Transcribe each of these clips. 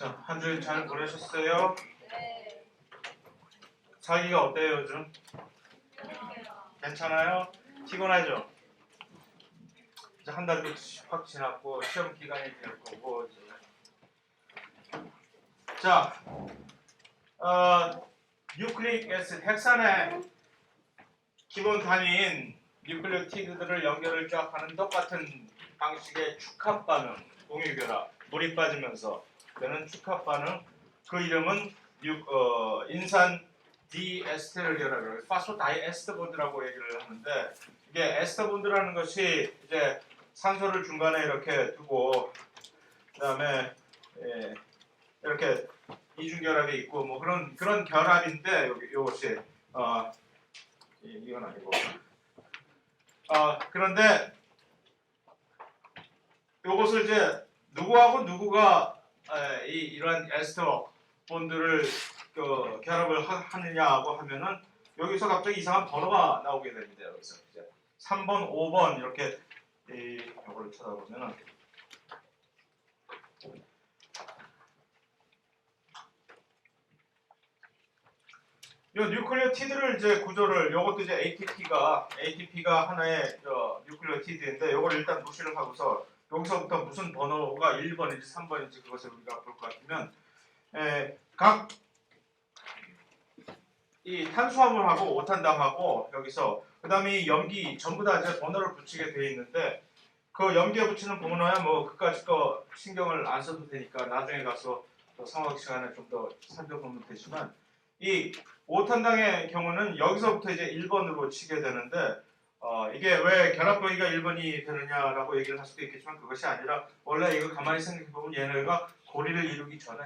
자, 한 주일 잘 보내셨어요? 살기가 어때요, 요즘? 괜찮아요? 피곤하죠? 이제 한 달도 확 지났고, 시험 기간이 될 거고, 이제. 자, 뉴클릭 애시드, 핵산의 기본 단위인 뉴클리오티드들을 연결을 쫙 하는 똑같은 방식의 축합 반응, 공유결합, 물이 빠지면서 되는 축합 반응, 그 이름은 인산 디에스테르 결합이라고 파스포다이에스터 본드라고 얘기를 하는데, 이게 에스터 본드라는 것이 이제 산소를 중간에 이렇게 두고 그다음에 이렇게 이중 결합이 있고 뭐 그런 결합인데, 요것이 이건 아니고 그런데 요것을 이제 누구하고 누구가 이러한 에스터 본드를 결합을 하느냐고 하면은 여기서 갑자기 이상한 번호가 나오게 됩니다. 여기서 이제 3번, 5번 이렇게 이거를 찾아보면은 요 뉴클리오티드를 이제 구조를, 요것도 이제 ATP가 하나의 뉴클리오티드인데, 요걸 일단 무시를 하고서 여기서부터 무슨 번호가 1번인지 3번인지 그것을 우리가 볼 것 같으면, 각 이 탄수화물하고 오탄당하고 여기서 그다음에 염기 전부 다 이제 번호를 붙이게 되어 있는데, 그 염기에 붙이는 번호야 뭐 그까짓 거 신경을 안 써도 되니까 나중에 가서 또 상황 시간에 좀 더 살펴보면 되지만, 이 오탄당의 경우는 여기서부터 이제 1번으로 치게 되는데, 이게 왜 결합부위가 1번이 되느냐라고 얘기를 할 수도 있겠지만, 그것이 아니라 원래 이거 가만히 생각해보면 얘네가 고리를 이루기 전에,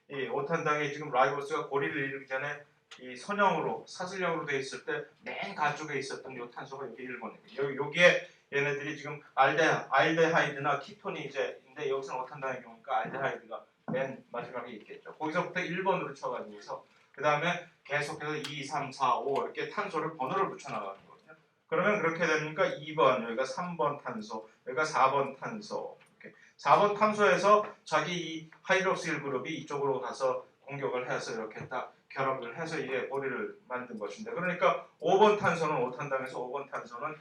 이 오탄당이 지금 라이보스가 고리를 이루기 전에 이 선형으로 사슬형으로 되어 있을 때 맨 가쪽에 있었던 요 탄소가 여기 1번이에요. 여기에 얘네들이 지금 알데하이드나 키톤이 이제 인데, 여기서는 오탄당의 경우니까 알데하이드가 맨 마지막에 있겠죠. 거기서부터 1번으로 쳐가지고서 그 다음에 계속해서 2, 3, 4, 5 이렇게 탄소를 번호를 붙여나가는 거거든요. 그러면 그렇게 되니까 2번, 여기가 3번 탄소, 여기가 4번 탄소. 이렇게 4번 탄소에서 자기 이 하이드록실 그룹이 이쪽으로 가서 공격을 해서 이렇게 딱 결합을 해서 이게 고리를 만든 것인데, 그러니까 5번 탄소는 오탄당에서 5번 탄소는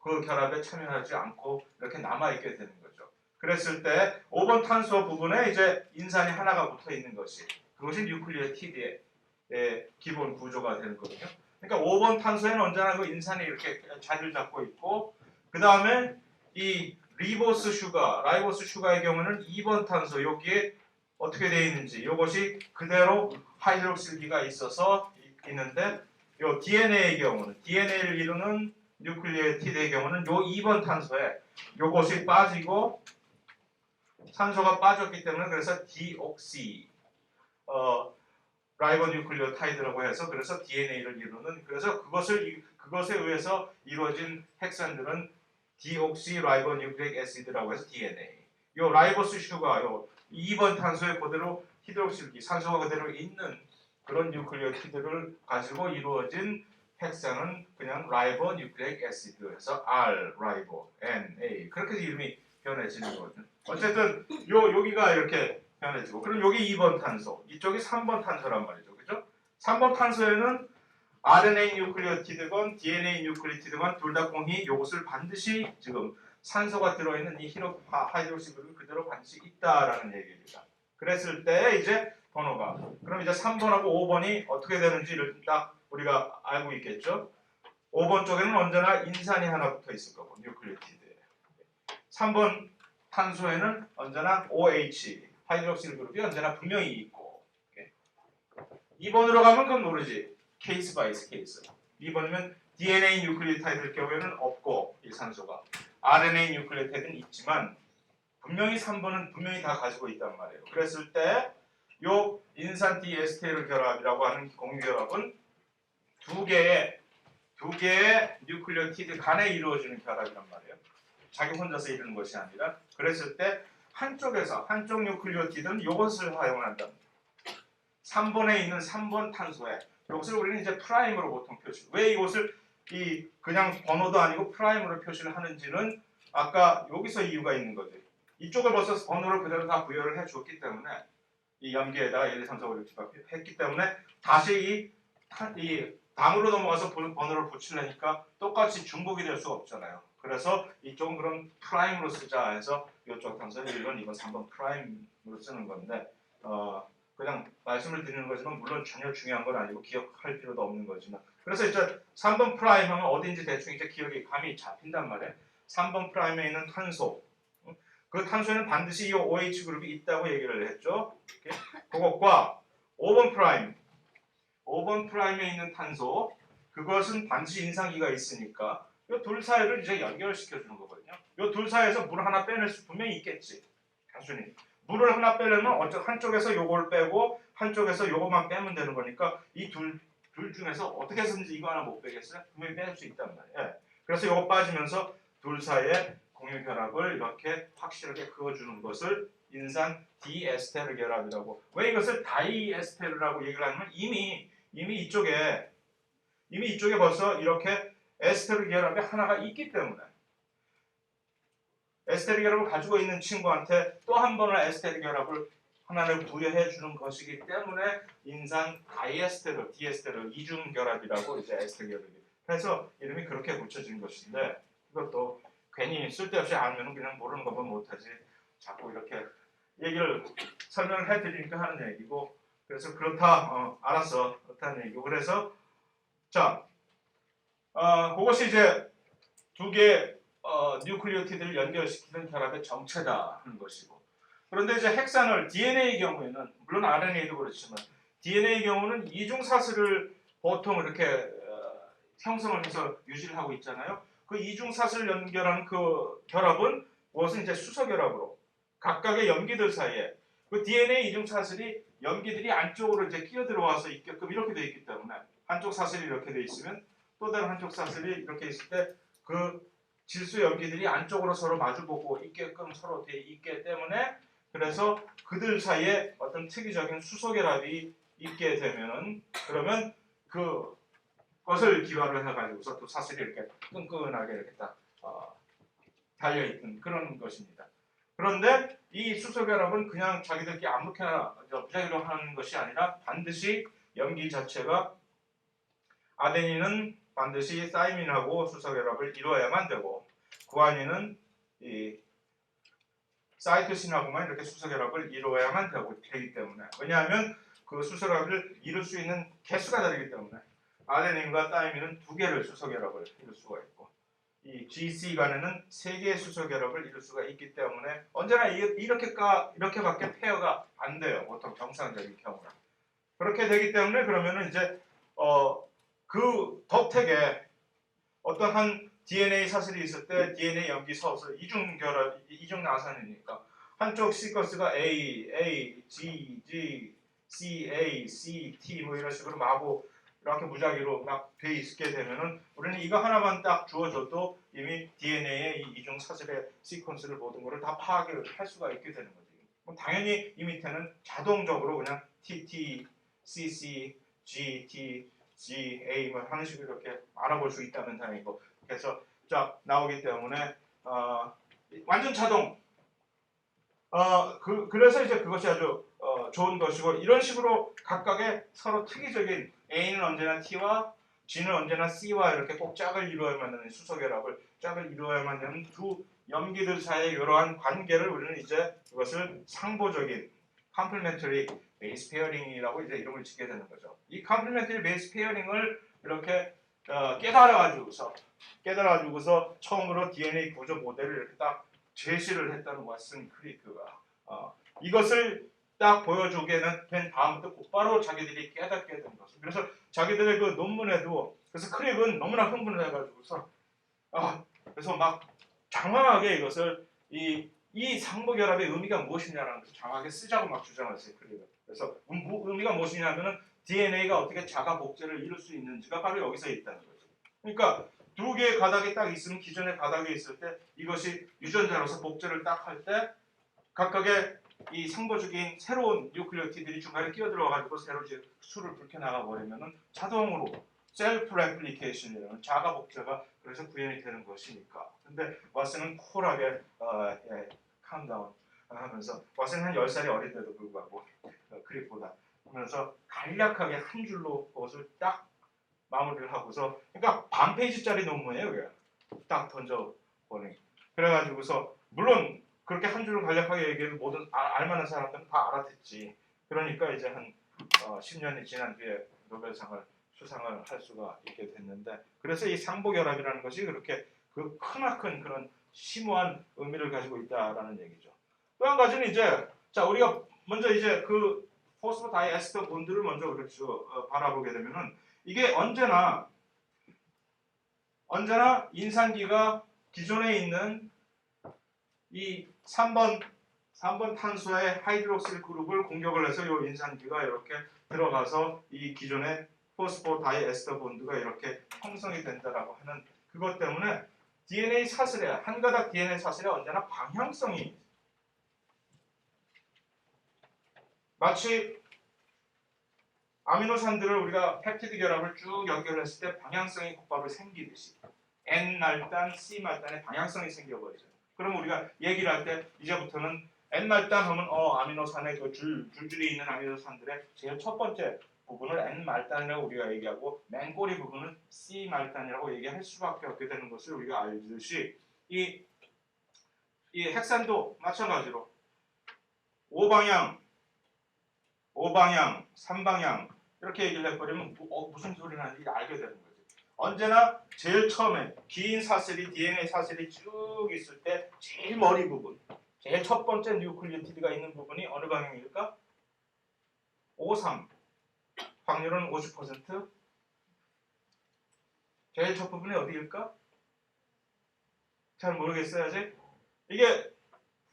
그 결합에 참여하지 않고 이렇게 남아있게 되는 거죠. 그랬을 때 5번 탄소 부분에 이제 인산이 하나가 붙어 있는 것이, 그것이 뉴클리오티드의 기본 구조가 되는 거거든요. 그러니까 5번 탄소에는 언제나 그 인산이 이렇게 자리를 잡고 있고, 그 다음에 이 라이보스 슈가의 경우는 2번 탄소, 여기에 어떻게 되어 있는지, 이것이 그대로 하이드록실기가 있어서 있는데, 요 DNA의 경우는, DNA를 이루는 뉴클리오티드의 경우는 요 2번 탄소에 요것이 빠지고 산소가 빠졌기 때문에, 그래서 디옥시 라이보 뉴클리오타이드라고 해서, 그래서 DNA를 이루는, 그래서 그것에 의해서 이루어진 핵산들은 디옥시 라이보 뉴클릭 애시드라고 해서 DNA. 요 라이보스 슈가, 요 2번 탄소에 그대로 히드록실기, 산소가 그대로 있는 그런 뉴클리오티드를 가지고 이루어진 핵산은 그냥 라이보 뉴클릭 애시드에서 R, 라이보, N, A 그렇게 이름이 변해지는 거거든요. 어쨌든 여기가 이렇게 변해지고, 그럼 여기 2번 탄소, 이쪽이 3번 탄소란 말이죠. 그죠? 3번 탄소에는 RNA 뉴클리오티드건 DNA 뉴클리오티드건 둘 다 공히 이것을 반드시 지금 산소가 들어있는 이 하이드록시 그룹이 그대로 반드시 있다라는 얘기입니다. 그랬을 때 이제 번호가, 그럼 이제 3번하고 5번이 어떻게 되는지를 딱 우리가 알고 있겠죠. 5번 쪽에는 언제나 인산이 하나 붙어 있을 거고, 뉴클리오티드에. 3번 탄소에는 언제나 OH, 하이드록실 그룹이 언제나 분명히 있고, 2번으로 가면 그건 모르지. 케이스 바이 케이스. 2번이면 DNA 뉴클리오타이드일 경우에는 없고, 이 산소가. RNA 뉴클리오타이드는 있지만 분명히 3번은 분명히 다 가지고 있단 말이에요. 그랬을 때 요 인산 디에스테르 결합이라고 하는 공유 결합은 두 개의 뉴클리오티드 간에 이루어지는 결합이란 말이에요. 자기 혼자서 이루는 것이 아니라. 그랬을 때 한쪽 뉴클리오티드는 이것을 사용한다. 3번에 있는 3번 탄소에, 이것을 우리는 이제 프라임으로 보통 표시. 왜 이것을 그냥 번호도 아니고 프라임으로 표시를 하는지는 아까 여기서 이유가 있는 거죠. 이쪽을 벌써 번호를 그대로 다 부여를 해줬기 때문에 이 염기에다가 1, 2, 3, 4, 5, 6, 7, 8 했기 때문에 다시 이 당으로 넘어가서 번호를 붙이려니까 똑같이 중복이 될 수가 없잖아요. 그래서 이쪽은 그럼 프라임으로 쓰자 해서 이쪽 탄소는 1번, 2번, 3번 프라임으로 쓰는 건데 그냥 말씀을 드리는 거지만 물론 전혀 중요한 건 아니고 기억할 필요도 없는 거지만 그래서 이제 3번 프라임 하면 어딘지 대충 이제 기억이 감이 잡힌단 말이에요. 3번 프라임에 있는 탄소 그 탄소에는 반드시 이 OH 그룹이 있다고 얘기를 했죠. 그것과 5번 프라임 5번 프라임에 있는 탄소 그것은 반드시 인상기가 있으니까 이 둘 사이를 이제 연결시켜 주는 거거든요. 이 둘 사이에서 물 하나 빼낼 수 분명히 있겠지. 단순히 물을 하나 빼려면 한쪽에서 요걸 빼고 한쪽에서 요것만 빼면 되는 거니까 이 둘 중에서 어떻게 해서든지 이거 하나 못 빼겠어요? 분명히 뺄 수 있단 말이에요. 그래서 요거 빠지면서 둘 사이에 공유 결합을 이렇게 확실하게 그어주는 것을 인산 디에스테르 결합이라고. 왜 이것을 다이에스테르라고 얘기를 하냐면 이미 이쪽에 벌써 이렇게 에스테르 결합이 하나가 있기 때문에 에스테르 결합을 가지고 있는 친구한테 또 한 번을 에스테르 결합을 하나를 부여해 주는 것이기 때문에 인산 다이에스테르, 디에스테르 이중 결합이라고 이제 에스테르 결합이. 그래서 이름이 그렇게 붙여진 것인데 이것도 괜히 쓸데없이 알면 그냥 모르는 것만 못하지. 자꾸 이렇게 얘기를 설명을 해드리니까 하는 얘기고. 그래서 그렇다, 알았어, 그렇다는 얘기고. 그래서 자, 그것이 이제 두 개의 뉴클리오티드를 연결시키는 결합의 정체다 하는 것이고. 그런데 이제 핵산을 DNA의 경우에는 물론 RNA도 그렇지만 DNA의 경우는 이중사슬을 보통 이렇게 형성을 해서 유지를 하고 있잖아요. 그 이중사슬을 연결하는 그 결합은 무엇은 이제 수소결합으로 각각의 염기들 사이에 그 DNA 이중사슬이 염기들이 안쪽으로 이제 끼어 들어와서 있게끔 이렇게 되어 있기 때문에 한쪽 사슬이 이렇게 되어 있으면 또 다른 한쪽 사슬이 이렇게 있을 때 그 질소 염기들이 안쪽으로 서로 마주보고 있게끔 서로 되어 있기 때문에 그래서 그들 사이에 어떤 특이적인 수소결합이 있게 되면은 그러면 그것을 기반으로 해가지고서 또 사슬이 이렇게 끈끈하게 이렇게 딱 달려있는 그런 것입니다. 그런데 이 수소결합은 그냥 자기들끼리 아무렇게나 무작위로 하는 것이 아니라 반드시 염기 자체가 아데닌은 반드시 사이민하고 수소결합을 이루어야만 되고 구아닌은 이 사이토신하고만 이렇게 수소결합을 이루어야만 되기 때문에 왜냐하면 그 수소결합을 이룰 수 있는 개수가 다르기 때문에 아데닌과 사이민은 두 개를 수소결합을 이룰 수가 있고 이 GC 간에는 세 개의 수소결합을 이룰 수가 있기 때문에 언제나 이렇게밖에 페어가 안 돼요. 보통 정상적인 경우는 그렇게 되기 때문에 그러면은 이제 그 덕택에 어떤 한 DNA 사슬이 있을 때 DNA 염기 서슬 이중 나선이니까 한쪽 시퀀스가 A, G, C, A, C, T 뭐 이런 식으로 마구 이렇게 무작위로 막 돼 있게 되면은 우리는 이거 하나만 딱 주어줘도 이미 DNA의 이 이중 사슬의 시퀀스를 모든 것을 다 파악을 할 수가 있게 되는 거죠. 그럼 당연히 이 밑에는 자동적으로 그냥 TT, CC, GT, GA 뭐 하는 식으로 이렇게 알아볼 수 있다는 단어이고 그래서 쫙 나오기 때문에 완전 자동. 그래서 이제 그것이 아주 좋은 것이고 이런 식으로 각각의 서로 특이적인 A는 언제나 T와 G는 언제나 C와 이렇게 꼭 짝을 이루어야만 하는 수소결합을 짝을 이루어야만 하는 두 염기들 사이의 이러한 관계를 우리는 이제 그것을 상보적인 컴플리멘터리 베이스 페어링이라고 이제 이름을 짓게 되는 거죠. 이 컴플리멘터리 베이스 페어링을 이렇게 깨달아가지고서 처음으로 DNA 구조 모델을 이렇게 딱 제시를 했다는 왓슨 크리크가 이것을 딱 보여주게 된 다음부터 곧바로 자기들이 깨닫게 된 것을. 그래서 자기들의 그 논문에도 그래서 크릭은 너무나 흥분해가지고서 그래서 막 장황하게 이것을 이 상보결합의 의미가 무엇이냐라는 것을 장황하게 쓰자고 막 주장했어요. 크릭은. 그래서 의미가 무엇이냐면은 DNA가 어떻게 자가 복제를 이룰 수 있는지가 바로 여기서 있다는 거죠. 그러니까 두 개의 가닥이 딱 있으면 기존의 가닥이 있을 때 이것이 유전자로서 복제를 딱 할 때 각각의 이 상보적인 새로운 뉴클리오티드들이 중간에 끼어들어가지고 새로 이제 수를 불켜나가 버리면은 자동으로 셀프 레플리케이션이라는 자가 복제가 그래서 구현이 되는 것이니까. 근데 왓슨은 쿨하게 캄다운 하면서 왓슨은 한 10살이 어린데도 불구하고 그립보다 하면서 간략하게 한 줄로 그것을 딱 마무리를 하고서 그러니까 반 페이지짜리 논문이에요. 그게 딱 던져보니 그래가지고서 물론 그렇게 한 줄로 간략하게 얘기해도 모든 알만한 사람들은 다 알아듣지. 그러니까 이제 한 10년이 지난 뒤에 노벨상을 수상을 할 수가 있게 됐는데 그래서 이 상보결합이라는 것이 그렇게 그 크나큰 그런 심오한 의미를 가지고 있다라는 얘기죠. 또 한 가지는 이제 자 우리가 먼저 이제 그 포스포다이에스터 본드를 먼저 그렇죠 바라보게 되면은 이게 언제나 인산기가 기존에 있는 이 3번 탄소의 하이드록실 그룹을 공격을 해서 이 인산기가 이렇게 들어가서 이 기존의 포스포다이에스터 본드가 이렇게 형성이 된다라고 하는 그것 때문에 DNA 사슬에 한 가닥 DNA 사슬에 언제나 방향성이 마치 아미노산들을 우리가 펩티드 결합을 쭉 연결했을 때 방향성이 곧바로 생기듯이 N-말단, C-말단의 방향성이 생겨버리죠. 그럼 우리가 얘기를 할 때 이제부터는 N-말단 하면 아미노산의 그 줄줄이 있는 아미노산들의 제일 첫 번째 부분을 N-말단이라고 우리가 얘기하고 맨 꼬리 부분은 C-말단이라고 얘기할 수밖에 없게 되는 것을 우리가 알듯이 이 핵산도 마찬가지로 O방향, 3방향 이렇게 얘기를 해버리면 무슨 소리를 하는지 알게 되는 거죠. 언제나 제일 처음에 긴 사슬이 DNA 사슬이 쭉 있을 때 제일 머리 부분, 제일 첫 번째 뉴클리오티드가 있는 부분이 어느 방향일까? 5, 3. 확률은 50%. 제일 첫 부분이 어디일까? 잘 모르겠어요 아직. 이게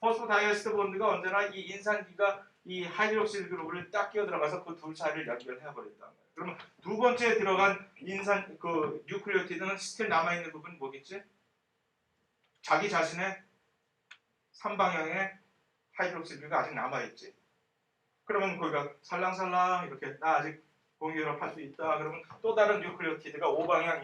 포스포다이에스터 본드가 언제나 이 인산기가 이 하이드록실 그룹을 딱 끼어 들어가서 그 둘 사이를 연결해 버린단 말이에요. 그러면 두 번째 들어간 인산 그 뉴클리오티드는 스틸 남아 있는 부분이 뭐겠지? 자기 자신의 3방향의 하이드록실 그룹이 아직 남아 있지. 그러면 거기가 살랑살랑 이렇게 나 아직 공유결합할 수 있다. 그러면 또 다른 뉴클리오티드가 5방향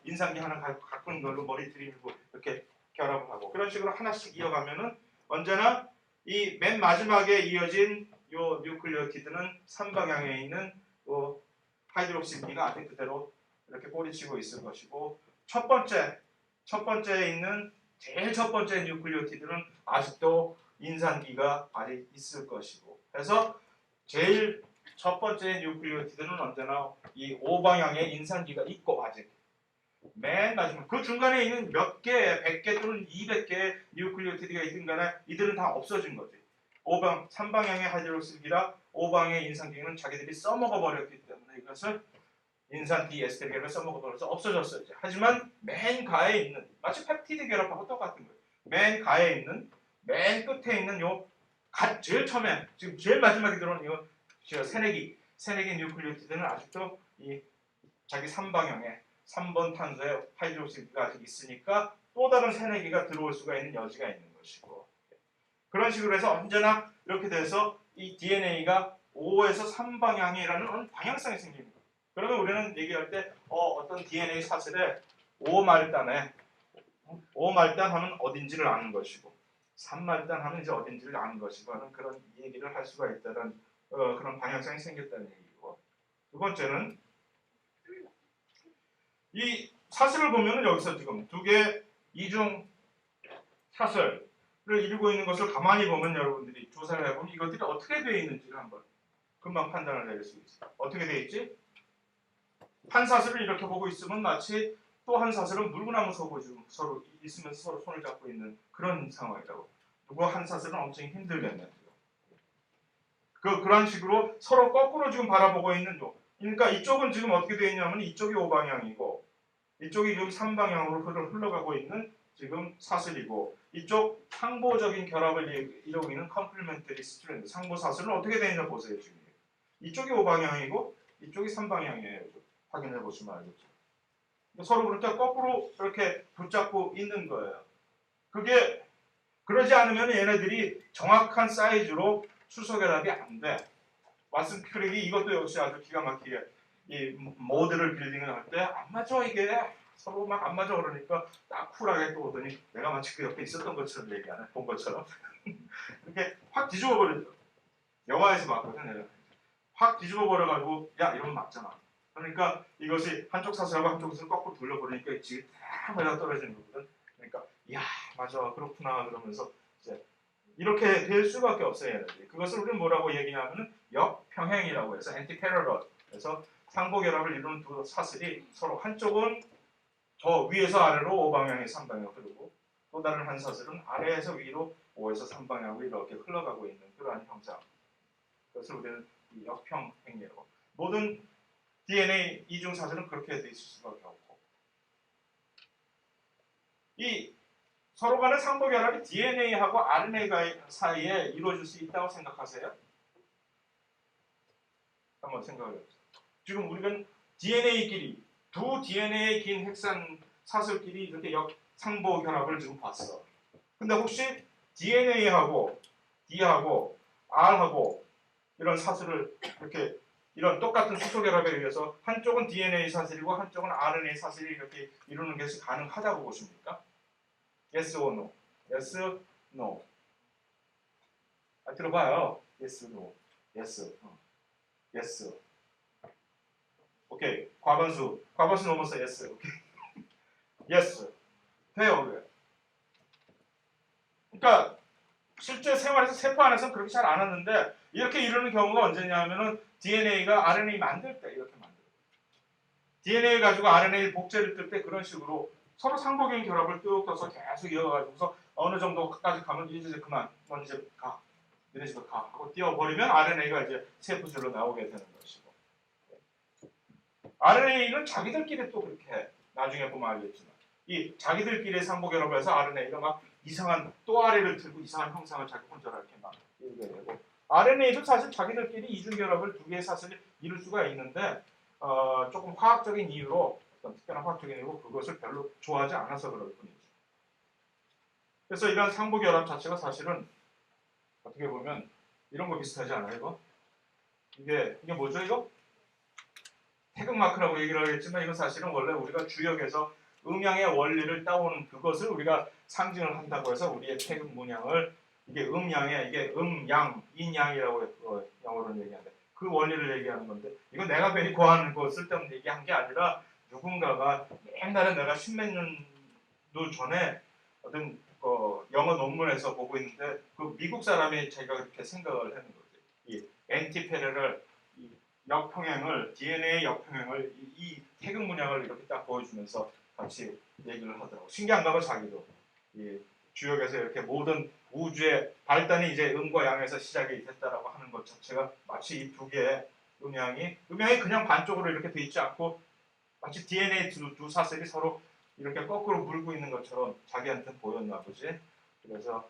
인산기 하나 갖고 있는 걸로 머리 들이밀고 이렇게 결합을 하고 그런 식으로 하나씩 이어가면은 언제나 이 맨 마지막에 이어진 요 뉴클리오티드는 3방향에 있는 요 하이드록실기가 아직 그대로 이렇게 꼬리치고 있을 것이고 첫 번째에 있는 제일 첫 번째 뉴클리오티드는 아직도 인산기가 아직 있을 것이고 그래서 제일 첫 번째 뉴클리오티드는 언제나 이 5방향의 인산기가 있고 아직 맨 마지막 그 중간에 있는 몇 개, 100개 또는 200개의 뉴클리오티드가 있든 간에 이들은 다 없어진 거지. 3방향의 하이드록실기라 5방향의 인산기는 자기들이 써먹어 버렸기 때문에 이것을 인산 디에스테르를 써먹어 버려서 없어졌어요. 이제. 하지만 맨 가에 있는 마치 펩티드 결합하고 똑같은 거예요. 맨 가에 있는 맨 끝에 있는 요 제일 처음에 지금 제일 마지막에 들어온 요 새내기 뉴클리오티드는 아직도 이 자기 3방향에 3번 탄소의 하이드록실기가 아직 있으니까 또 다른 새내기가 들어올 수가 있는 여지가 있는 것이고 그런 식으로 해서 언제나 이렇게 돼서 이 DNA가 5에서 3방향이라는 방향성이 생깁니다. 그러면 우리는 얘기할 때 어떤 DNA 사슬에 5말단에 5말단 하면 어딘지를 아는 것이고 3말단 하면 이제 어딘지를 아는 것이고 하는 그런 얘기를 할 수가 있다는 그런 방향성이 생겼다는 얘기고 두 번째는 이 사슬을 보면은 여기서 지금 두 개 이중 사슬을 이루고 있는 것을 가만히 보면 여러분들이 조사를 해보면 이것들이 어떻게 되어 있는지를 한번 금방 판단을 내릴 수 있어요. 어떻게 되어 있지? 한 사슬을 이렇게 보고 있으면 마치 또 한 사슬은 물구나무 서고 서로 있으면서 서로 손을 잡고 있는 그런 상황이라고. 누구 한 사슬은 엄청 힘들겠네요. 그런 식으로 서로 거꾸로 지금 바라보고 있는 요. 그러니까 이쪽은 지금 어떻게 되어 있냐면 이쪽이 5방향이고 이쪽이 지금 3방향으로 흘러가고 있는 지금 사슬이고 이쪽 상보적인 결합을 이루고 있는 컴플리멘터리 스트랜드 상보 사슬은 어떻게 되느냐 보세요. 지금 이쪽이 5방향이고 이쪽이 3방향이에요. 확인해 보시면 알겠죠. 서로 그렇게 거꾸로 이렇게 붙잡고 있는 거예요. 그게 그러지 않으면 얘네들이 정확한 사이즈로 수소결합이 안 돼. 왓슨 크릭이 이것도 역시 아주 기가 막히게 이 모드를 빌딩을 할 때 안 맞아 이게 서로 막 안 맞아 그러니까 딱 쿨하게 또 오더니 내가 마치 그 옆에 있었던 것처럼 얘기하네 본 것처럼 이렇게 확 뒤집어 버리죠. 영화에서 봤거든. 확 뒤집어 버려가지고 야 이러면 맞잖아. 그러니까 이것이 한쪽 사슬하고 한쪽 사슬 거꾸로 돌려버리니까 지금 딱 맞아 떨어지는 거거든. 그러니까 야 맞아 그렇구나 그러면서 이제 이렇게 될 수밖에 없어요. 얘네들이. 그것을 우리는 뭐라고 얘기하냐면은 역평행이라고 해서 엔티패러럴. 그래서 상보결합을 이루는 두 사슬이 서로 한쪽은 저 위에서 아래로 5방향의 3방향 흐르고 또 다른 한 사슬은 아래에서 위로 5에서 3방향으로 이렇게 흘러가고 있는 그러한 형상. 그것을 우리는 역평행이라고. 모든 DNA 이중 사슬은 그렇게 돼 있을 수밖에 없고 이 서로 간의 상보결합이 DNA하고 RNA 사이에 이루어질 수 있다고 생각하세요? 한번 생각을 해보세요. 지금 우리가 DNA끼리 두 DNA의 긴 핵산 사슬끼리 이렇게 상보결합을 지금 봤어. 근데 혹시 DNA하고 D하고 R하고 이런 사슬을 이렇게 이런 똑같은 수소결합에 의해서 한쪽은 DNA 사슬이고 한쪽은 RNA 사슬이 이렇게 이루는 것이 가능하다고 보십니까? Yes or no? Yes, no. 들어봐요. Yes, no. Yes. Yes. 오케이. 과반수 넘었어. Yes. 오케이. Yes. 돼요. 왜? 그러니까 실제 생활에서 세포 안에서는 그렇게 잘 안 하는데 이렇게 이루는 경우가 언제냐면은 DNA가 RNA 만들 때 이렇게 만들어요. DNA 가지고 RNA 복제를 뜰 때 그런 식으로 서로 상복용 결합을 뚝 떠서 계속 이어가지고서 어느 정도까지 가면 이제 그만, 넌 이제 가, 너네 집에 가 하고 띄워버리면 RNA가 이제 세포질로 나오게 되는 것이고 RNA는 자기들끼리 또 그렇게 나중에 보면 알겠지만 이 자기들끼리 상복결합을 해서 RNA가 막 이상한 또 아래를 들고 이상한 형상을 자기 혼자 이렇게 막 이루게 되고 RNA도 사실 자기들끼리 이중결합을 두 개의 사슬을 이룰 수가 있는데 조금 화학적인 이유로 어떤 특별한 화학적인 이유로 그것을 별로 좋아하지 않아서 그럴 뿐이죠. 그래서 이런 상부결합 자체가 사실은 어떻게 보면 이런 거 비슷하지 않아요? 이게 뭐죠 이거? 태극마크라고 얘기를 하겠지만 이건 사실은 원래 우리가 주역에서 음양의 원리를 따오는 그것을 우리가 상징을 한다고 해서 우리의 태극 문양을 이게 음양의 이게 음양, 인양이라고 영어로는 얘기하는데 그 원리를 얘기하는 건데 이건 내가 괜히 고하는 거 쓸데없는 얘기한 게 아니라 누군가가 옛날에 내가 십몇 년도 전에 어떤 영어 논문에서 보고 있는데 그 미국 사람이 자기가 그렇게 생각을 하는 거지. 이 엔티페레를 역평행을 DNA 역평행을 이 태극 문양을 이렇게 딱 보여주면서 같이 얘기를 하더라고. 신기한가 봐 자기도. 이 주역에서 이렇게 모든 우주의 발단이 이제 음과 양에서 시작이 됐다라고 하는 것 자체가 마치 이 두 개의 음양이 그냥 반쪽으로 이렇게 돼 있지 않고 마치 DNA 두 사슬이 서로 이렇게 거꾸로 물고 있는 것처럼 자기한테 보였나 보지. 그래서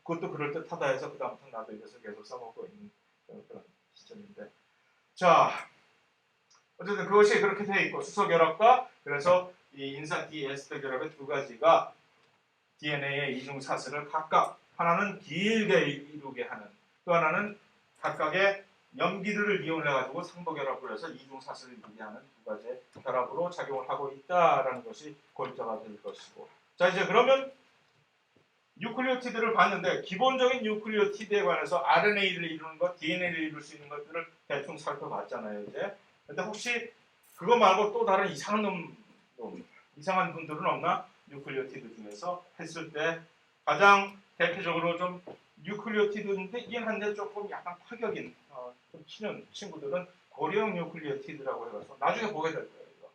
그것도 그럴듯하다 해서 그다음부터 나도 이것을 계속 써먹고 있는 그런 시점인데 자 어쨌든 그것이 그렇게 돼 있고 수소결합과 그래서 이 인산 D 에스터 결합의 두 가지가 DNA의 이중 사슬을 각각 하나는 길게 이루게 하는 또 하나는 각각의 염기들을 이용해 가지고 상보결합을 해서 이중 사슬을 이루게 하는 두 가지의 결합으로 작용을 하고 있다라는 것이 골자가 될 것이고 자 이제 그러면 뉴클리오티드를 봤는데 기본적인 뉴클리오티드에 관해서 RNA를 이루는 것, DNA를 이룰 수 있는 것들을 대충 살펴봤잖아요 이제. 근데 혹시 그거 말고 또 다른 이상한 분들은 없나? 뉴클리오티드 중에서 했을 때 가장 대표적으로 좀 뉴클리오티드이긴 한데 조금 약간 파격인 좀 치는 친구들은 고리형 뉴클리오티드라고 해서 나중에 보게 될 거예요. 이거.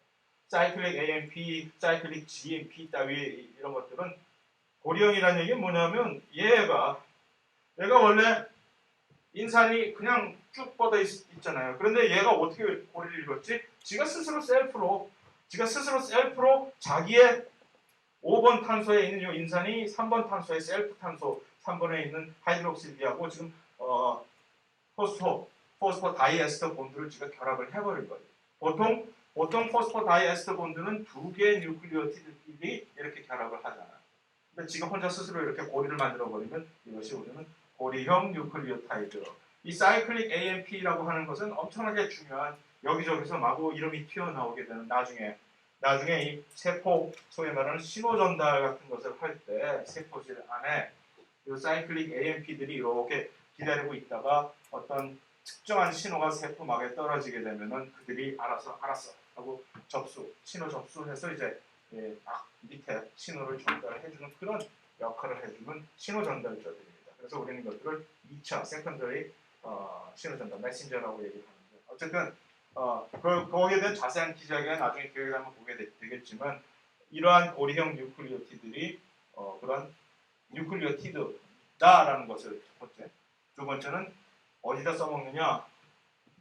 사이클릭 AMP, 사이클릭 GMP 따위 이런 것들은 고리형이라는 얘기는 뭐냐면 얘가 원래 인산이 그냥 쭉 뻗어 있잖아요. 그런데 얘가 어떻게 고리를 이뤘지? 지가 스스로 셀프로 자기의 5번 탄소에 있는 이 인산이 3번 탄소의 셀프 탄소 3번에 있는 하이드록실비하고 지금 포스포 다이에스터 본드를 지금 결합을 해버린 거예요. 보통 포스포 다이에스터 본드는 두 개의 뉴클리오티드끼리 이렇게 결합을 하잖아요. 근데 지금 혼자 스스로 이렇게 고리를 만들어 버리면 이것이 우리는 고리형 뉴클리오타이드. 이 사이클릭 AMP라고 하는 것은 엄청나게 중요한 여기저기서 마구 이름이 튀어나오게 되는 나중에 이 세포 소위 말하는 신호 전달 같은 것을 할 때 세포질 안에 이 사이클릭 AMP들이 이렇게 기다리고 있다가 어떤 특정한 신호가 세포막에 떨어지게 되면은 그들이 알아서 알았어 하고 신호 접수해서 이제 밑에 신호를 전달해주는 그런 역할을 해주는 신호 전달자들입니다. 그래서 우리는 이것들을 2차 세컨더리 신호 전달 메신저라고 얘기를 하는데 어쨌든 거기에 대한 자세한 기자회견 나중에 기회가 되면 보게 되겠지만 이러한 고리형 뉴클리오티드들이 그런 뉴클리오티드다라는 것을 첫 번째, 두 번째는 어디다 써먹느냐?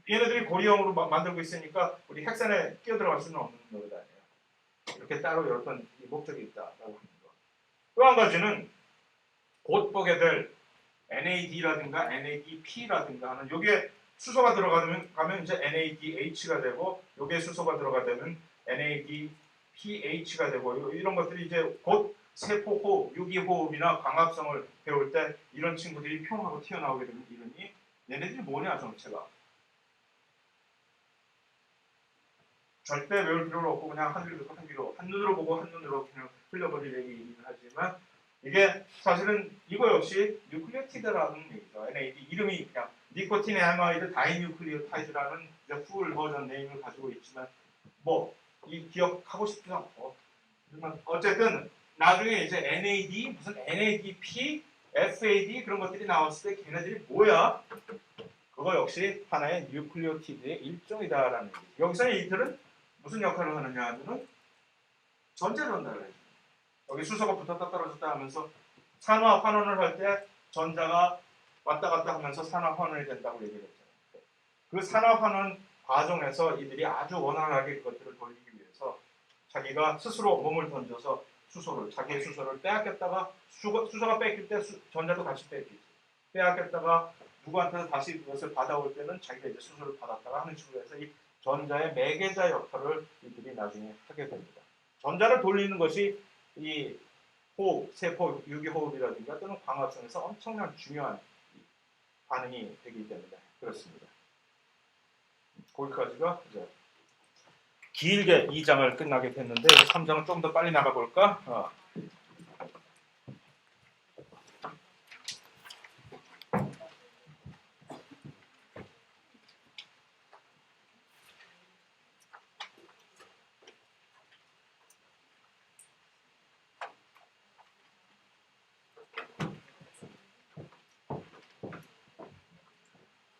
얘네들이 고리형으로 만들고 있으니까 우리 핵산에 끼어들어갈 수는 없는 노릇 아니에요. 이렇게 따로 어떤 목적이 있다라고 하는 거. 또 한 가지는 곧 보게 될 NAD라든가 NADP라든가 하는 요게 수소가 들어가면 이제 NADH가 되고 요게 수소가 들어가면 NADPH가 되고 이런 것들이 이제 곧 세포호흡, 유기호흡이나 광합성을 배울 때 이런 친구들이 평하고 튀어나오게 되는 이름이 얘네들이 뭐냐 정체가 절대 외울 필요는 없고 그냥 한 귀로 한눈으로 보고 한눈으로 그냥 흘려버릴 얘기이긴 하지만 이게 사실은 이거 역시 뉴클리오티드라는 얘기죠. NAD 이름이 그냥 니코틴 애마이드 다이뉴클리오타이드라는 풀 버전 네임을 가지고 있지만 뭐 이 기억하고 싶지도 않고 어쨌든 나중에 이제 NAD 무슨 NADP, FAD 그런 것들이 나왔을 때 걔네들이 뭐야? 그거 역시 하나의 뉴클리오티드의 일종이다라는 얘기죠. 여기서의 이들은 무슨 역할을 하느냐 하면은 전자 전달을 해요. 여기 수소가 붙었다 떨어졌다 하면서 산화 환원을 할 때 전자가 왔다 갔다 하면서 산화 환원이 된다고 얘기를 했잖아요. 그 산화 환원 과정에서 이들이 아주 원활하게 그것들을 돌리기 위해서 자기가 스스로 몸을 던져서 자기의 수소를 빼앗겼다가 수소가 뺏길 때 전자도 같이 뺏기지. 빼앗겼다가 누구한테서 다시 그것을 받아올 때는 자기가 이제 수소를 받았다가 하는 식으로 해서 이 전자의 매개자 역할을 이들이 나중에 하게 됩니다. 전자를 돌리는 것이 이 호흡, 세포 유기호흡이라든가 또는 광합성에서 엄청난 중요한 반응이 되기 때문에 그렇습니다. 거기까지가 이제 길게 2장을 끝나게 됐는데 3장은 좀 더 빨리 나가볼까?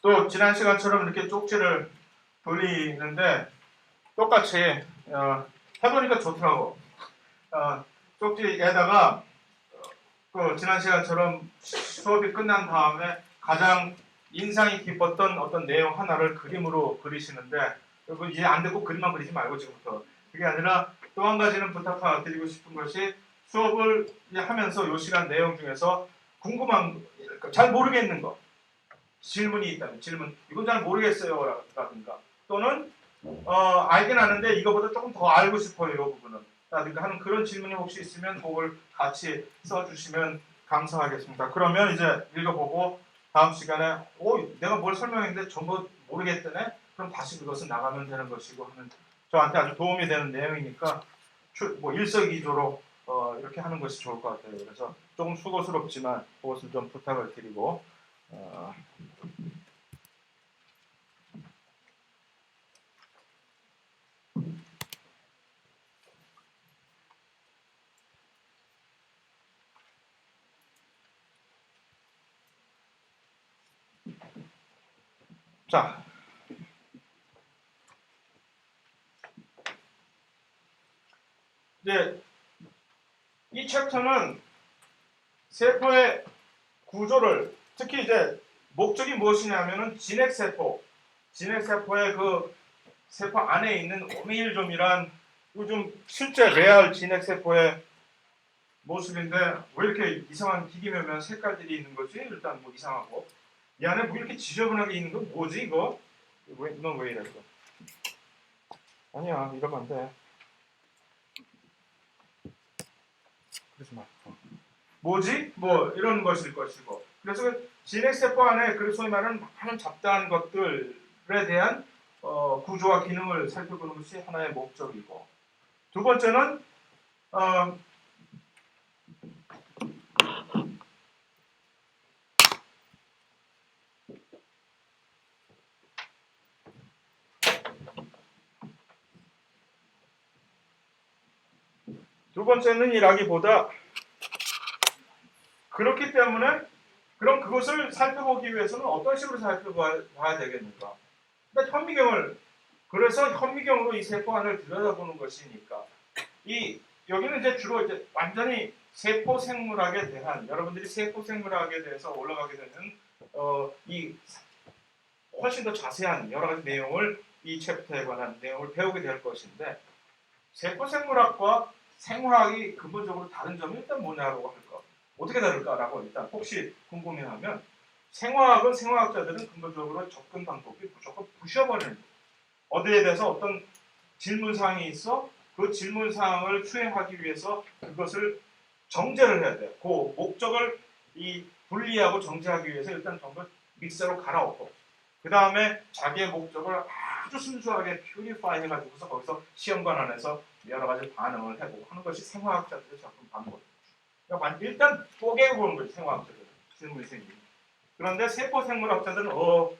또 지난 시간처럼 이렇게 쪽지를 돌리는데 똑같이 해보니까 좋더라고. 쪽지에다가 지난 시간처럼 수업이 끝난 다음에 가장 인상이 깊었던 어떤 내용 하나를 그림으로 그리시는데 여러분 이제 안 되고 그림만 그리지 말고 지금부터 그게 아니라 또 한 가지는 부탁드리고 싶은 것이 수업을 하면서 이 시간 내용 중에서 궁금한 잘 모르겠는 거 질문이 있다면 질문 이건 잘 모르겠어요 라든가 또는 알긴 아는데 이거보다 조금 더 알고 싶어요 이 부분은 라든가 하는 그런 질문이 혹시 있으면 그걸 같이 써주시면 감사하겠습니다. 그러면 이제 읽어보고 다음 시간에 내가 뭘 설명했는데 전부 모르겠다네 그럼 다시 그것은 나가면 되는 것이고 하는 저한테 아주 도움이 되는 내용이니까 뭐 일석이조로 이렇게 하는 것이 좋을 것 같아요. 그래서 조금 수고스럽지만 그것을 좀 부탁을 드리고 자 이제 이 챕터는 세포의 구조를 특히 이제 목적이 무엇이냐면은 진핵세포의 그 세포 안에 있는 오밀조밀한 요즘 실제 레알 진핵세포의 모습인데 왜 이렇게 이상한 기기면 색깔들이 있는 거지? 일단 뭐 이상하고 이 안에 뭐 이렇게 지저분하게 있는 거 뭐지 이거? 넌 왜 이랬어? 아니야 이러면 안 돼. 그러지 마. 뭐지? 뭐 이런 것일 것이고 그래서 진핵세포 안에 그 소위 말하는 많은 잡다한 것들에 대한 구조와 기능을 살펴보는 것이 하나의 목적이고 두 번째는 두 번째는 이라기보다 그렇기 때문에 그럼 그것을 살펴보기 위해서는 어떤 식으로 살펴봐야 되겠는가? 그러니까 현미경을 그래서 현미경으로 이 세포 안을 들여다보는 것이니까 이 여기는 이제 주로 이제 완전히 세포 생물학에 대한 여러분들이 세포 생물학에 대해서 올라가게 되는 이 훨씬 더 자세한 여러 가지 내용을 이 챕터에 관한 내용을 배우게 될 것인데 세포 생물학과 생화학이 근본적으로 다른 점이 일단 뭐냐고 할까? 어떻게 다를까라고 일단 혹시 궁금해하면 생화학은 생화학자들은 근본적으로 접근 방법이 무조건 부셔버리는 거예요. 어디에 대해서 어떤 질문사항이 있어 그 질문사항을 수행하기 위해서 그것을 정제를 해야 돼. 그 목적을 이 분리하고 정제하기 위해서 일단 전부 믹서로 갈아엎고 그 다음에 자기의 목적을 아주 순수하게 퓨리파이 해가지고서 거기서 시험관 안에서 여러 가지 반응을 해보고 하는 것이 생화학자들의 접근 방법입니다. 그러니까 일단 쪼개고 보는 거지 생화학자들은 질문생이. 그런데 세포 생물학자들은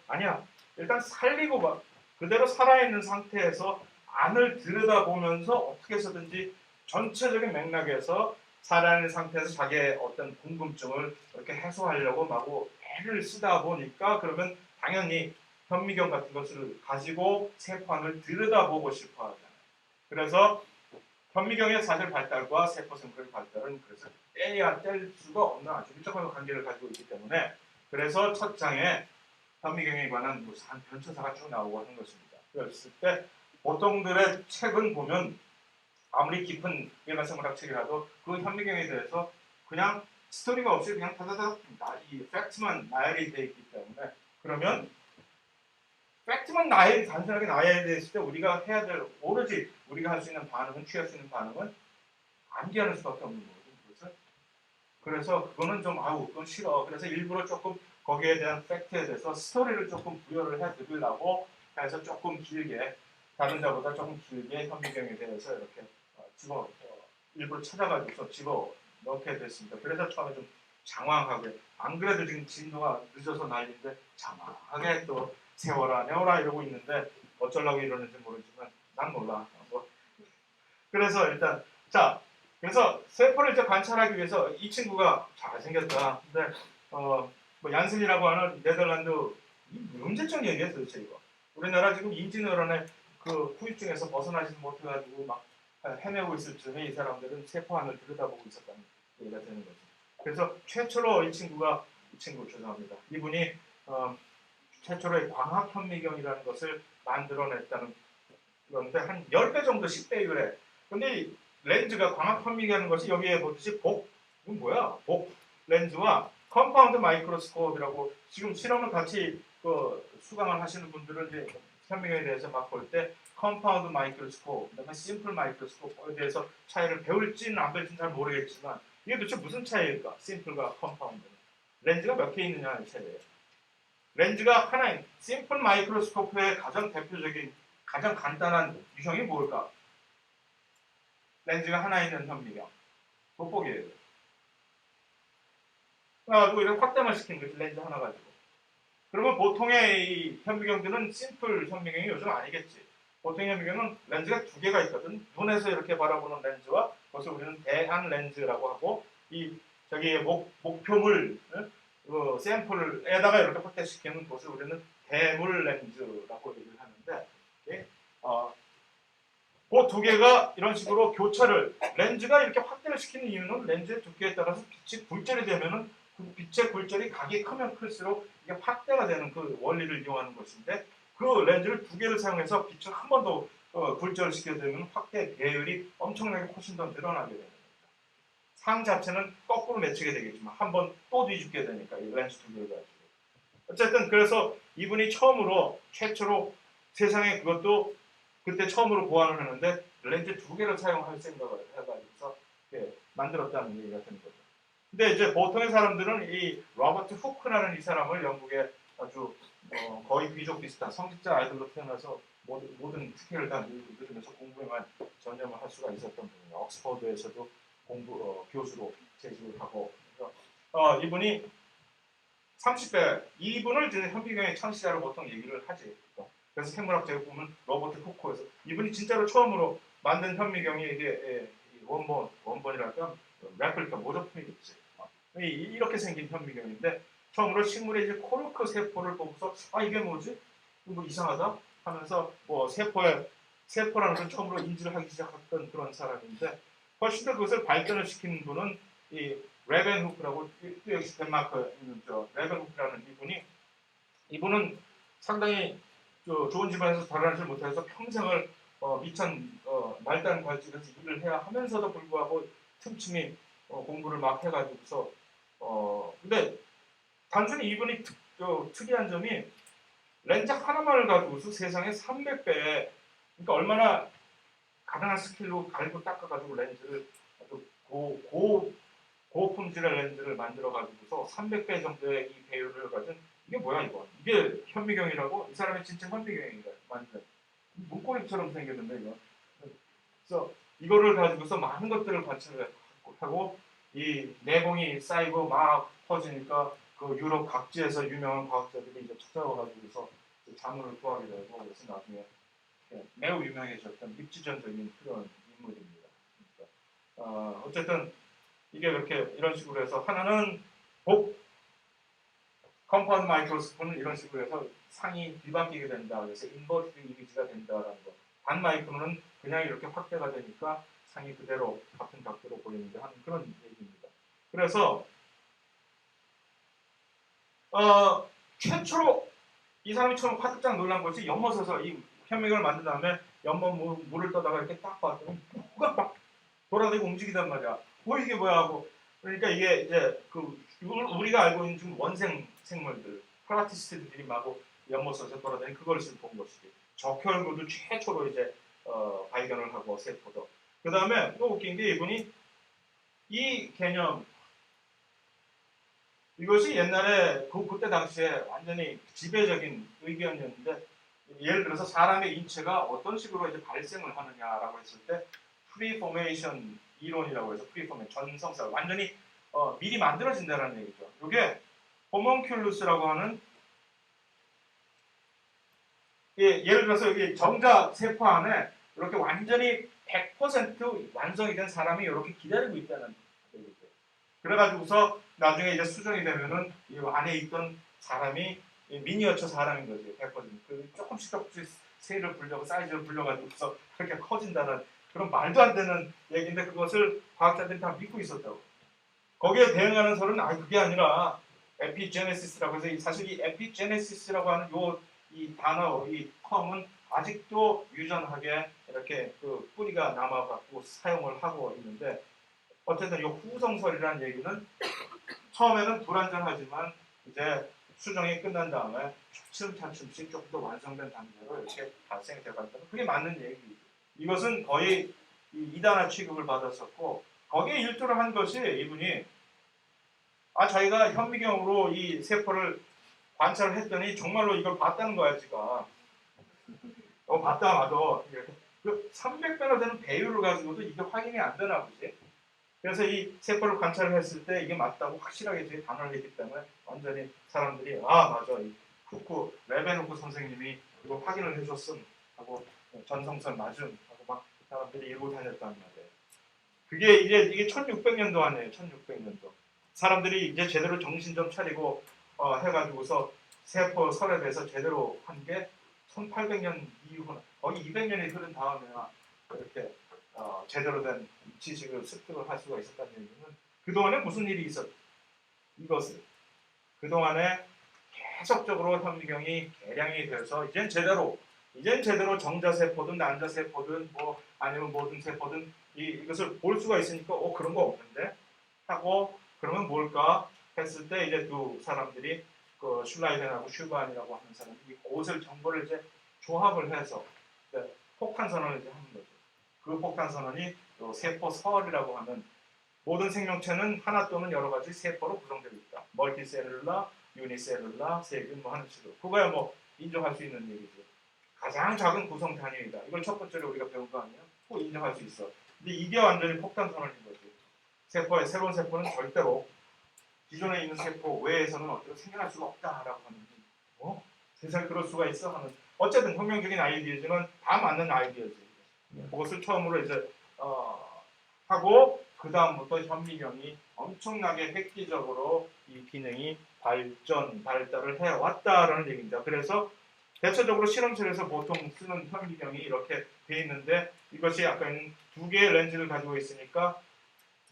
아니야. 일단 살리고 봐. 그대로 살아있는 상태에서 안을 들여다보면서 어떻게 해서든지 전체적인 맥락에서 살아있는 상태에서 자기의 어떤 궁금증을 이렇게 해소하려고 마구 애를 쓰다 보니까 그러면 당연히 현미경 같은 것을 가지고 세포 안을 들여다보고 싶어 하잖아요. 그래서 현미경의 사실 발달과 세포 생물의 발달은 그래서 떼야 뗄 수가 없는 아주 밀접한 관계를 가지고 있기 때문에 그래서 첫 장에 현미경에 관한 무수한 변천사가 쭉 나오고 하는 것입니다. 그랬을 때 보통들의 책은 보면 아무리 깊은 일반생물학 책이라도 그 현미경에 대해서 그냥 스토리가 없이 그냥 다다닥 이 팩트만 나열이 되어 있기 때문에 그러면 팩트만 단순하게 나열되어 있을 때 우리가 해야 될 오로지 우리가 할 수 있는 반응은 취할 수 있는 반응은 암기하는 수밖에 없는 거거든요. 그래서 그거는 좀 그건 싫어. 그래서 일부러 조금 거기에 대한 팩트에 대해서 스토리를 조금 부여를 해드리려고 해서 조금 길게 다른 자보다 조금 길게 현미경에 대해서 이렇게 일부러 찾아가지고 집어 넣게 됐습니다. 그래서 처음에 좀 장황하게 안 그래도 지금 진도가 늦어서 난리인데 장황하게 또 세워라 내워라 이러고 있는데 어쩌려고 이러는지 모르지만 난 몰라. 그래서 일단 그래서 세포를 이제 관찰하기 위해서 이 친구가 잘생겼다. 근데 뭐 얀슨이라고 하는 네덜란드 문제적 얘기야 도대체 이거. 우리나라 지금 인지너런의 그 후유증에서 벗어나지 못해가지고 막 헤매고 있을 즈음에 이 사람들은 세포 안을 들여다보고 있었다는 얘기가 되는 거죠. 그래서 최초로 이 친구 죄송합니다. 이분이 최초로의 광학 현미경이라는 것을 만들어냈다는 그런데 한 10배 정도 10배율에 근데 이 렌즈가 광학 현미경이라는 것이 여기에 보듯이 이건 뭐야? 복 렌즈와 컴파운드 마이크로스코프라고 지금 실험을 같이 수강을 하시는 분들은 이제 현미경에 대해서 막 볼 때 컴파운드 마이크로스코프, 그다음에 심플 마이크로스코프에 대해서 차이를 배울지는 안 배울지는 잘 모르겠지만 이게 도대체 무슨 차이일까? 심플과 컴파운드는 렌즈가 몇 개 있느냐의 차이예요. 렌즈가 하나인 심플 마이크로스코프의 가장 대표적인 가장 간단한 유형이 뭘까? 렌즈가 하나 있는 현미경 돋보기예요. 그래가지고 이렇게 확대만 시키는 거지 렌즈 하나 가지고. 그러면 보통의 이 현미경들은 심플 현미경이 요즘 아니겠지. 보통 현미경은 렌즈가 두 개가 있거든. 눈에서 이렇게 바라보는 렌즈와 그것을 우리는 대안 렌즈라고 하고 이 저기 목표물 그 샘플에다가 이렇게 확대시키는 것을 우리는 대물 렌즈라고 얘기를 하는데 그 두 개가 이런 식으로 교차를 렌즈가 이렇게 확대를 시키는 이유는 렌즈의 두께에 따라서 빛이 굴절이 되면은 그 빛의 굴절이 각이 크면 클수록 이게 확대가 되는 그 원리를 이용하는 것인데 그 렌즈를 두 개를 사용해서 빛을 한 번 더 굴절을 시켜야 되면 확대 배율이 엄청나게 훨씬 더 늘어나게 되는 겁니다. 상 자체는 거꾸로 맺히게 되겠지만 한 번 또 뒤집게 되니까 이 렌즈 두 개를 가지고 어쨌든 그래서 이분이 최초로 세상에 그것도 그때 처음으로 보완을 하는데 렌즈 두 개를 사용할 생각을 해가지고서 만들었다는 얘기가 되는 거죠. 근데 이제 보통의 사람들은 이 로버트 후크라는 이 사람을 영국의 아주 거의 귀족 비슷한 성직자 아이들로 태어나서 모든 특혜를 다 누리면서 공부에만 전념을 할 수가 있었던 분이에요. 옥스퍼드에서도 교수로 재직을 하고 이분이 30대 이분을 이제 현미경의 창시자로 보통 얘기를 하지. 그래서 생물학자가 보면 로버트 후크에서 이분이 진짜로 처음으로 만든 현미경이 이게 원본이랄까 레플리카 모조품이겠지. 이렇게 생긴 현미경인데 처음으로 식물의 이제 코르크 세포를 보고서 이게 뭐지? 뭐 이상하다 하면서 뭐 세포라는 걸 처음으로 인지를 하기 시작했던 그런 사람인데 훨씬 더 그것을 발전을 시킨 분은 이 레벤후크라고 또 역시 덴마크에 있는 레벤후크라는 이분은 상당히 좋은 집안에서 자라나지 못해서 평생을 미천 말단 관직에서 일을 해야 하면서도 불구하고 틈틈이 공부를 막 해가지고서 근데 단순히 이분이 특이한 점이 렌즈 하나만을 가지고서 세상에 300배에 그러니까 얼마나 가능한 스킬로 갈고 닦아가지고 렌즈를 아주 고품질의 렌즈를 만들어가지고서 300배 정도의 이 배율을 가진 이게 뭐야 이거? 이게 현미경이라고? 이 사람이 진짜 현미경인가? 완전 문고리처럼 생겼는데 이거. 그래서 이거를 가지고서 많은 것들을 관찰하고 이 내공이 쌓이고 막 퍼지니까 그 유럽 각지에서 유명한 과학자들이 이제 찾아와가지고서 자문을 구하게 되고 그래서 나중에 매우 유명해졌던 입지전적인 그런 인물입니다. 그러니까 어쨌든 이게 이렇게 이런 식으로 해서 하나는 컴파운드 마이크로스코프는 이런 식으로 해서 상이 뒤바뀌게 된다. 그래서 인버티드 이미지가 된다라는 거. 반 마이크로는 그냥 이렇게 확대가 되니까 상이 그대로 같은 각도로 보이는데 하는 그런 얘기입니다. 그래서 최초로 이 사람이 처음 화들짝 놀란 것이 연못에서 이 현미경을 만든 다음에 연못 물을 떠다가 이렇게 딱 봤더니 뭐가 막 돌아다니고 움직이단 말이야. 이게 뭐야 하고 그러니까 이게 이제 우리가 알고 있는 좀 원생 생물들 프라티스트들이 마구 연못에서 돌아다니는 그걸 본 것이지. 적혈구도 최초로 이제 발견을 하고 세포도. 그 다음에 또 웃긴 게 이분이 이 개념 이것이 옛날에 그때 당시에 완전히 지배적인 의견이었는데 예를 들어서 사람의 인체가 어떤 식으로 이제 발생을 하느냐라고 했을 때 프리포메이션 이론이라고 해서 전성사 완전히 미리 만들어진다는 얘기죠. 이게 호몽큘루스라고 하는 예를 들어서 여기 정자 세포 안에 이렇게 완전히 100% 완성이 된 사람이 이렇게 기다리고 있다는 얘기죠. 그래가지고서 나중에 이제 수정이 되면은 이 안에 있던 사람이 미니어처 사람인 거지 100%. 그 조금씩 세를 불려고 사이즈를 불려가지고서 그렇게 커진다는 그런 말도 안 되는 얘기인데 그것을 과학자들이 다 믿고 있었다고. 거기에 대응하는 설은 그게 아니라 에피제네시스라고 해서 사실 이 에피제네시스라고 하는 이 단어, 이 텀은 아직도 유전하게 이렇게 그 뿌리가 남아갖고 사용을 하고 있는데 어쨌든 이 후성설이라는 얘기는 처음에는 불완전하지만 이제 수정이 끝난 다음에 차츰차츰씩 조금 더 완성된 단계로 이렇게 발생이 되어간다는 그게 맞는 얘기죠. 이것은 거의 이단화 취급을 받았었고 거기에 일조를 한 것이 이분이 자기가 현미경으로 이 세포를 관찰을 했더니 정말로 이걸 봤다는 거야 지가. 봤다 마도 그 300배나 되는 배율을 가지고도 이게 확인이 안 되나 보지. 그래서 이 세포를 관찰을 했을 때 이게 맞다고 확실하게 제 단언을 했기 때문에 완전히 사람들이 맞아 이 레벤후크 선생님이 이거 확인을 해줬음 하고 전성선 맞음 하고 막 사람들이 이러고 다녔단 말이에요. 이게 1600년도 아니에요. 1600년도. 사람들이 이제 제대로 정신 좀 차리고 해가지고서 세포 설에 대해서 제대로 한 게 1800년 이후나 거의 200년이 흐른 다음에야 이렇게 제대로 된 지식을 습득을 할 수가 있었다는 얘기는 그동안에 무슨 일이 이것을 그동안에 계속적으로 현미경이 개량이 돼서 이젠 제대로 정자세포든 난자세포든 뭐 아니면 모든 세포든 이것을 볼 수가 있으니까 그런 거 없는데 하고 그러면 뭘까 했을 때 이제 두 사람들이 그 슐라이덴하고 슈반이라고 하는 사람이 그것을 정보를 이제 조합을 해서 폭탄 선언을 이제 하는 거죠. 그 폭탄 선언이 세포 설이라고 하는 모든 생명체는 하나 또는 여러 가지 세포로 구성되어 있다. 멀티셀룰라, 유니셀룰라, 세균 뭐 하는 식으로. 그거야 뭐 인정할 수 있는 얘기죠. 가장 작은 구성 단위이다. 이걸 첫 번째로 우리가 배운 거 아니에요? 꼭 인정할 수 있어. 근데 이게 완전히 폭탄 선언인 거지. 새로운 세포는 절대로 기존에 있는 세포 외에서는 어떻게 생겨날 수가 없다라고 하는 세상에 그럴 수가 있어 하는 어쨌든 혁명적인 아이디어지만 다 맞는 아이디어지. 그것을 처음으로 이제 하고 그 다음부터 현미경이 엄청나게 획기적으로 이 기능이 발달을 해왔다라는 얘기입니다. 그래서 대체적으로 실험실에서 보통 쓰는 현미경이 이렇게 돼 있는데 이것이 약간 두 개의 렌즈를 가지고 있으니까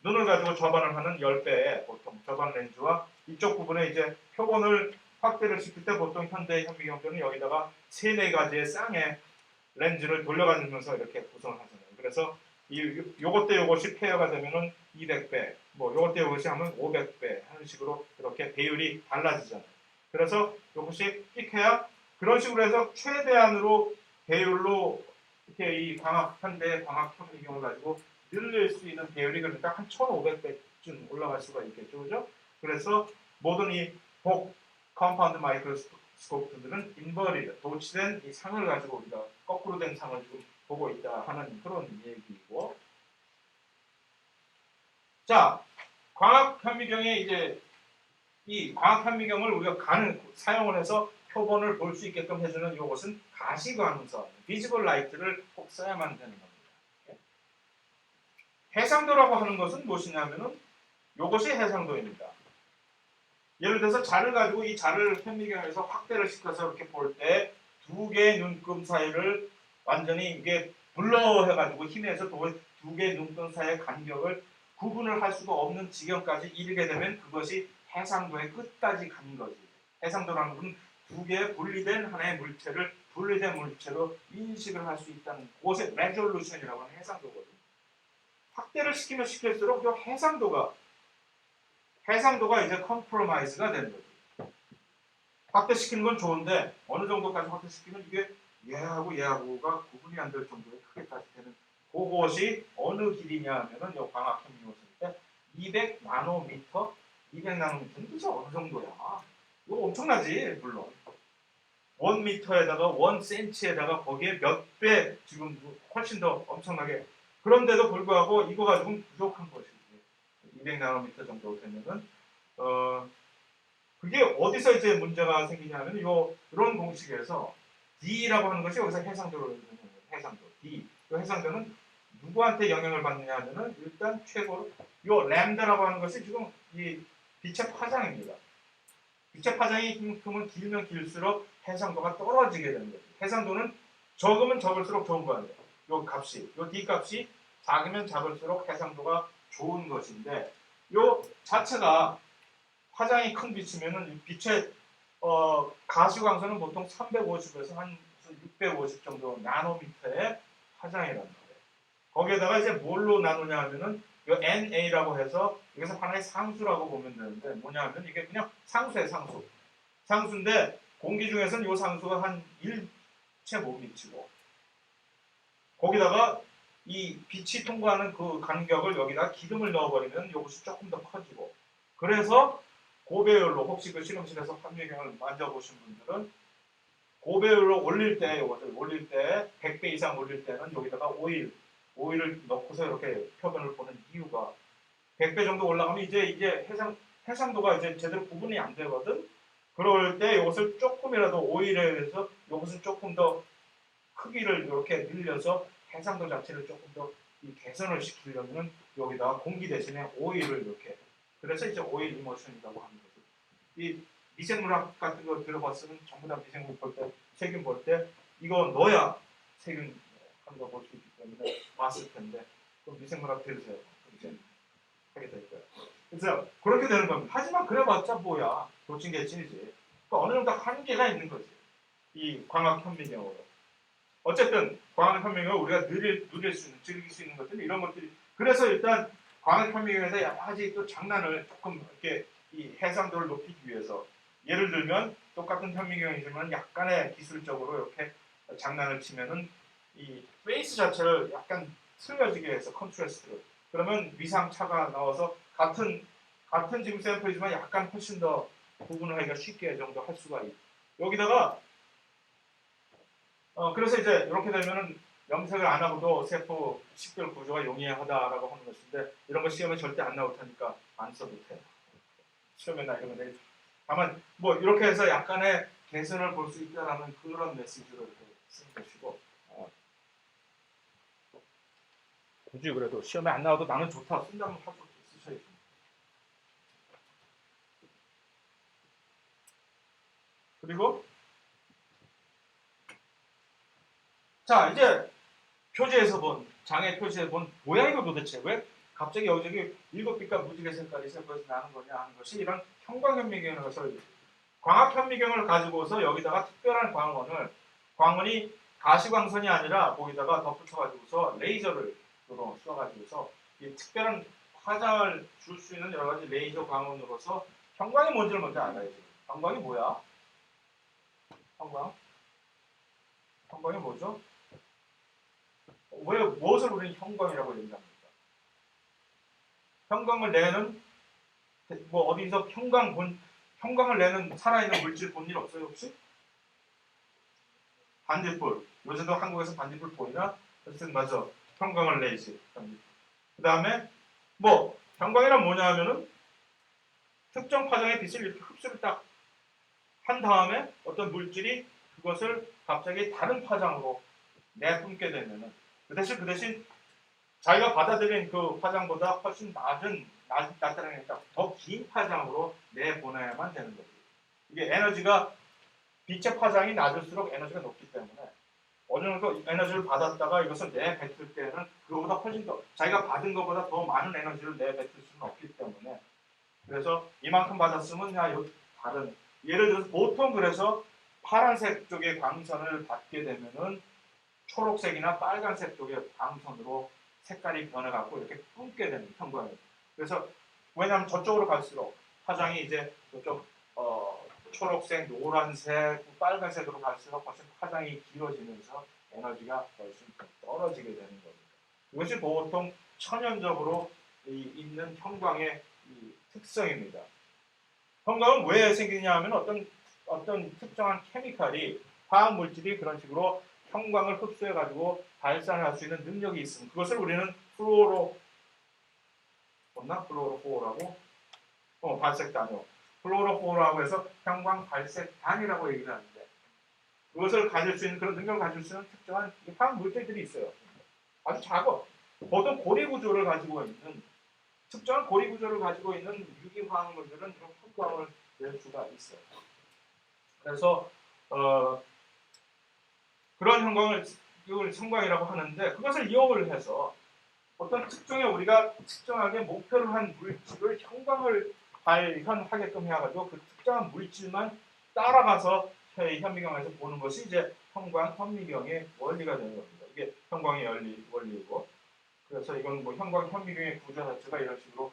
눈을 가지고 접안을 하는 10배의 보통 접안 렌즈와 이쪽 부분에 이제 표본을 확대를 시킬 때 보통 현대 현미경들은 여기다가 3-4가지의 쌍의 렌즈를 돌려가면서 이렇게 구성을 하잖아요. 그래서 요것 때 요것이 페어가 되면은 200배, 뭐 요것 때 요것이 하면 500배 하는 식으로 이렇게 배율이 달라지잖아요. 그래서 요것이 끽해야 그런 식으로 해서 최대한으로 배율로 이렇게 이 현대 광학 현미경을 가지고 늘릴 수 있는 배율이 그러니까 한 1500배쯤 올라갈 수가 있겠죠. 그죠? 그래서 모든 이 컴파운드 마이크로스코프들은 인버리드, 도치된 이 상을 가지고 우리가 거꾸로 된 상을 지금 보고 있다 하는 그런 얘기이고, 자, 광학 현미경에 이제 이 광학 현미경을 우리가 사용을 해서 표본을 볼 수 있게끔 해주는 이것은 가시광선, 비지블 라이트를 꼭 써야만 되는 겁니다. 해상도라고 하는 것은 무엇이냐면은 이것이 해상도입니다. 예를 들어서 자를 가지고 이 자를 현미경에서 확대를 시켜서 이렇게 볼 때 두 개의 눈금 사이를 완전히 이게 블러 해가지고 힘에서 두 개의 눈금 사이의 간격을 구분을 할 수가 없는 지경까지 이르게 되면 그것이 해상도의 끝까지 가는 거지. 해상도라는 것은 두 개의 분리된 하나의 물체를 분리된 물체로 인식을 할 수 있다는 그것의 레졸루션이라고 하는 해상도거든. 확대를 시키면 시킬수록 이 해상도가 이제 컴프로마이즈가 되는 거지. 확대시키는 건 좋은데 어느 정도까지 확대시키면 이게 얘하고가 구분이 안 될 정도의 크기까지 되는 그것이 어느 길이냐 하면은 이 광학 현미경을 쓸 때 200 나노미터, 200 나노미터는 도대체 어느 정도야? 이거 엄청나지 물론. 1미터에다가 1cm에다가 거기에 몇 배 지금 훨씬 더 엄청나게 그런데도 불구하고 이거 가지고는 부족한 것이지. 200 나노미터 정도 되면은 그게 어디서 이제 문제가 생기냐면 이런 공식에서 D라고 하는 것이 여기서 해상도를 해상도 D. 이 해상도는 누구한테 영향을 받느냐 하면은 일단 최고로 이 램다라고 하는 것이 지금 이 빛의 파장입니다. 빛의 파장이 길면 길수록 해상도가 떨어지게 되는 거죠. 해상도는 적으면 적을수록 좋은 거예요. 이 값이, 이 D 값이 작으면 작을수록 해상도가 좋은 것인데 이 자체가 파장이 큰 빛이면은 빛의 가시광선은 보통 350에서 한 650 정도 나노미터의 파장이란 말이에요. 거기에다가 이제 뭘로 나누냐 하면은 이 NA라고 해서 여기서 하나의 상수라고 보면 되는데 뭐냐 하면 이게 그냥 상수예요, 상수. 상수인데 공기 중에서는 이 상수가 한 1채 못 미치고 거기다가 이 빛이 통과하는 그 간격을 여기다 기름을 넣어버리면 이것이 조금 더 커지고 그래서 고배율로 혹시 그 실험실에서 현미경을 만져보신 분들은 고배율로 올릴 때 이것을 올릴 때 100배 이상 올릴 때는 여기다가 오일을 넣고서 이렇게 표면을 보는 이유가 100배 정도 올라가면 이제 해상도가 이제 제대로 구분이 안 되거든. 그럴 때 이것을 조금이라도 오일에 의해서 이것을 조금 더 크기를 이렇게 늘려서 해상도 자체를 조금 더 개선을 시키려면 여기다가 공기 대신에 오일을 이렇게 그래서 이제 오일 이모션이라고 하는 거죠. 이 미생물학 같은 거 들어봤으면 전부 다 미생물 볼 때, 세균 볼 때 이거 넣어야 세균 하는 거 볼 수 있기 때문에 봤을 텐데 그럼 미생물학 들으세요. 이제 하게 될 거예요. 그래서 그렇게 되는 겁니다. 하지만 그래봤자 뭐야 도찐개찐이지. 그러니까 어느 정도 한계가 있는 거지. 이 광학 현미경으로. 어쨌든 광학 현미경을 우리가 누릴 수 있는, 즐길 수 있는 것들 이런 것들이 그래서 일단 광학 현미경에서 여러 가지 또 장난을 조금 이렇게 이 해상도를 높이기 위해서 예를 들면 똑같은 현미경이지만 약간의 기술적으로 이렇게 장난을 치면은 이 페이스 자체를 약간 틀려지게 해서 컨트라스트를 그러면 위상차가 나와서 같은 지금 샘플이지만 약간 훨씬 더 구분을 하기가 쉽게 정도 할 수가 있고 여기다가 그래서 이제 이렇게 되면은 염색을 안 하고도 세포 식별 구조가 용이하다라고 하는 것인데 이런 거 시험에 절대 안 나올 테니까 안 써도 돼요. 시험에나 이런 거 다만 뭐 이렇게 해서 약간의 개선을 볼 수 있다라는 그런 메시지로 이렇게 쓴 것이고 굳이 그래도 시험에 안 나와도 나는 좋다 쓴다면 할 수 있으셔야죠. 그리고 자 이제 표지에서 본 장애 표지에서 본 뭐야 이거 도대체 왜 갑자기 여기저기 7빛과 무지개 색깔이 섞어서 나는 거냐 하는 것이 이런 형광현미경에서 광학현미경을 가지고서 여기다가 특별한 광원이 가시광선이 아니라 거기다가 덧붙여가지고서 레이저를 쏘가지고서 이 특별한 화장을 줄 수 있는 여러 가지 레이저 광원으로서 형광이 뭔지를 먼저 알아야지. 형광이 뭐야? 형광이 뭐죠? 왜 무엇을 우리는 형광이라고 얘기합니까? 형광을 내는 뭐 어디서 형광을 내는 살아있는 물질 본 일 없어요 혹시? 반딧불. 요새도 한국에서 반딧불 보이나? 하여튼 맞아. 형광을 내지. 그 다음에 뭐 형광이란 뭐냐 하면은 특정 파장의 빛을 이렇게 흡수를 딱 한 다음에 어떤 물질이 그것을 갑자기 다른 파장으로 내뿜게 되면은 그 대신 자기가 받아들인 그 파장보다 훨씬 낮다니까 더 긴 파장으로 내보내야만 되는 거죠. 이게 에너지가 빛의 파장이 낮을수록 에너지가 높기 때문에 어느 정도 에너지를 받았다가 이것을 내뱉을 때는 그거보다 훨씬 더 자기가 받은 것보다 더 많은 에너지를 내뱉을 수는 없기 때문에 그래서 이만큼 받았으면 다른 예를 들어서 보통 그래서 파란색 쪽의 광선을 받게 되면은 초록색이나 빨간색 쪽의 광선으로 색깔이 변해갖고 이렇게 뿜게 되는 형광이. 그래서 왜냐하면 저쪽으로 갈수록 파장이 이제 저쪽 초록색, 노란색, 빨간색으로 갈수록 훨씬 파장이 길어지면서 에너지가 훨씬 더 떨어지게 되는 겁니다. 이것이 보통 천연적으로 있는 형광의 특성입니다. 형광은 왜 생기냐 하면 어떤 특정한 케미칼이 화학 물질이 그런 식으로 형광을 흡수해 가지고 발산할 수 있는 능력이 있습니다. 그것을 우리는 플루오로포라고 발색단이요. 플루오로포라고 해서 형광 발색단이라고 얘기를 하는데 그것을 가질 수 있는 그런 능력을 가질 수 있는 특정한 화학 물질들이 있어요. 아주 작아. 보통 고리 구조를 가지고 있는 특정한 고리 구조를 가지고 있는 유기화학 물질은 형광을 낼 수가 있어요. 그래서 그런 형광을 형광이라고 하는데 그것을 이용을 해서 어떤 특정의 우리가 특정하게 목표를 한 물질을 형광을 발현하게끔 해가지고 그 특정한 물질만 따라가서 현미경에서 보는 것이 이제 현미경의 원리가 되는 겁니다. 이게 형광의 원리이고 그래서 이건 뭐 현미경의 구조 자체가 이런 식으로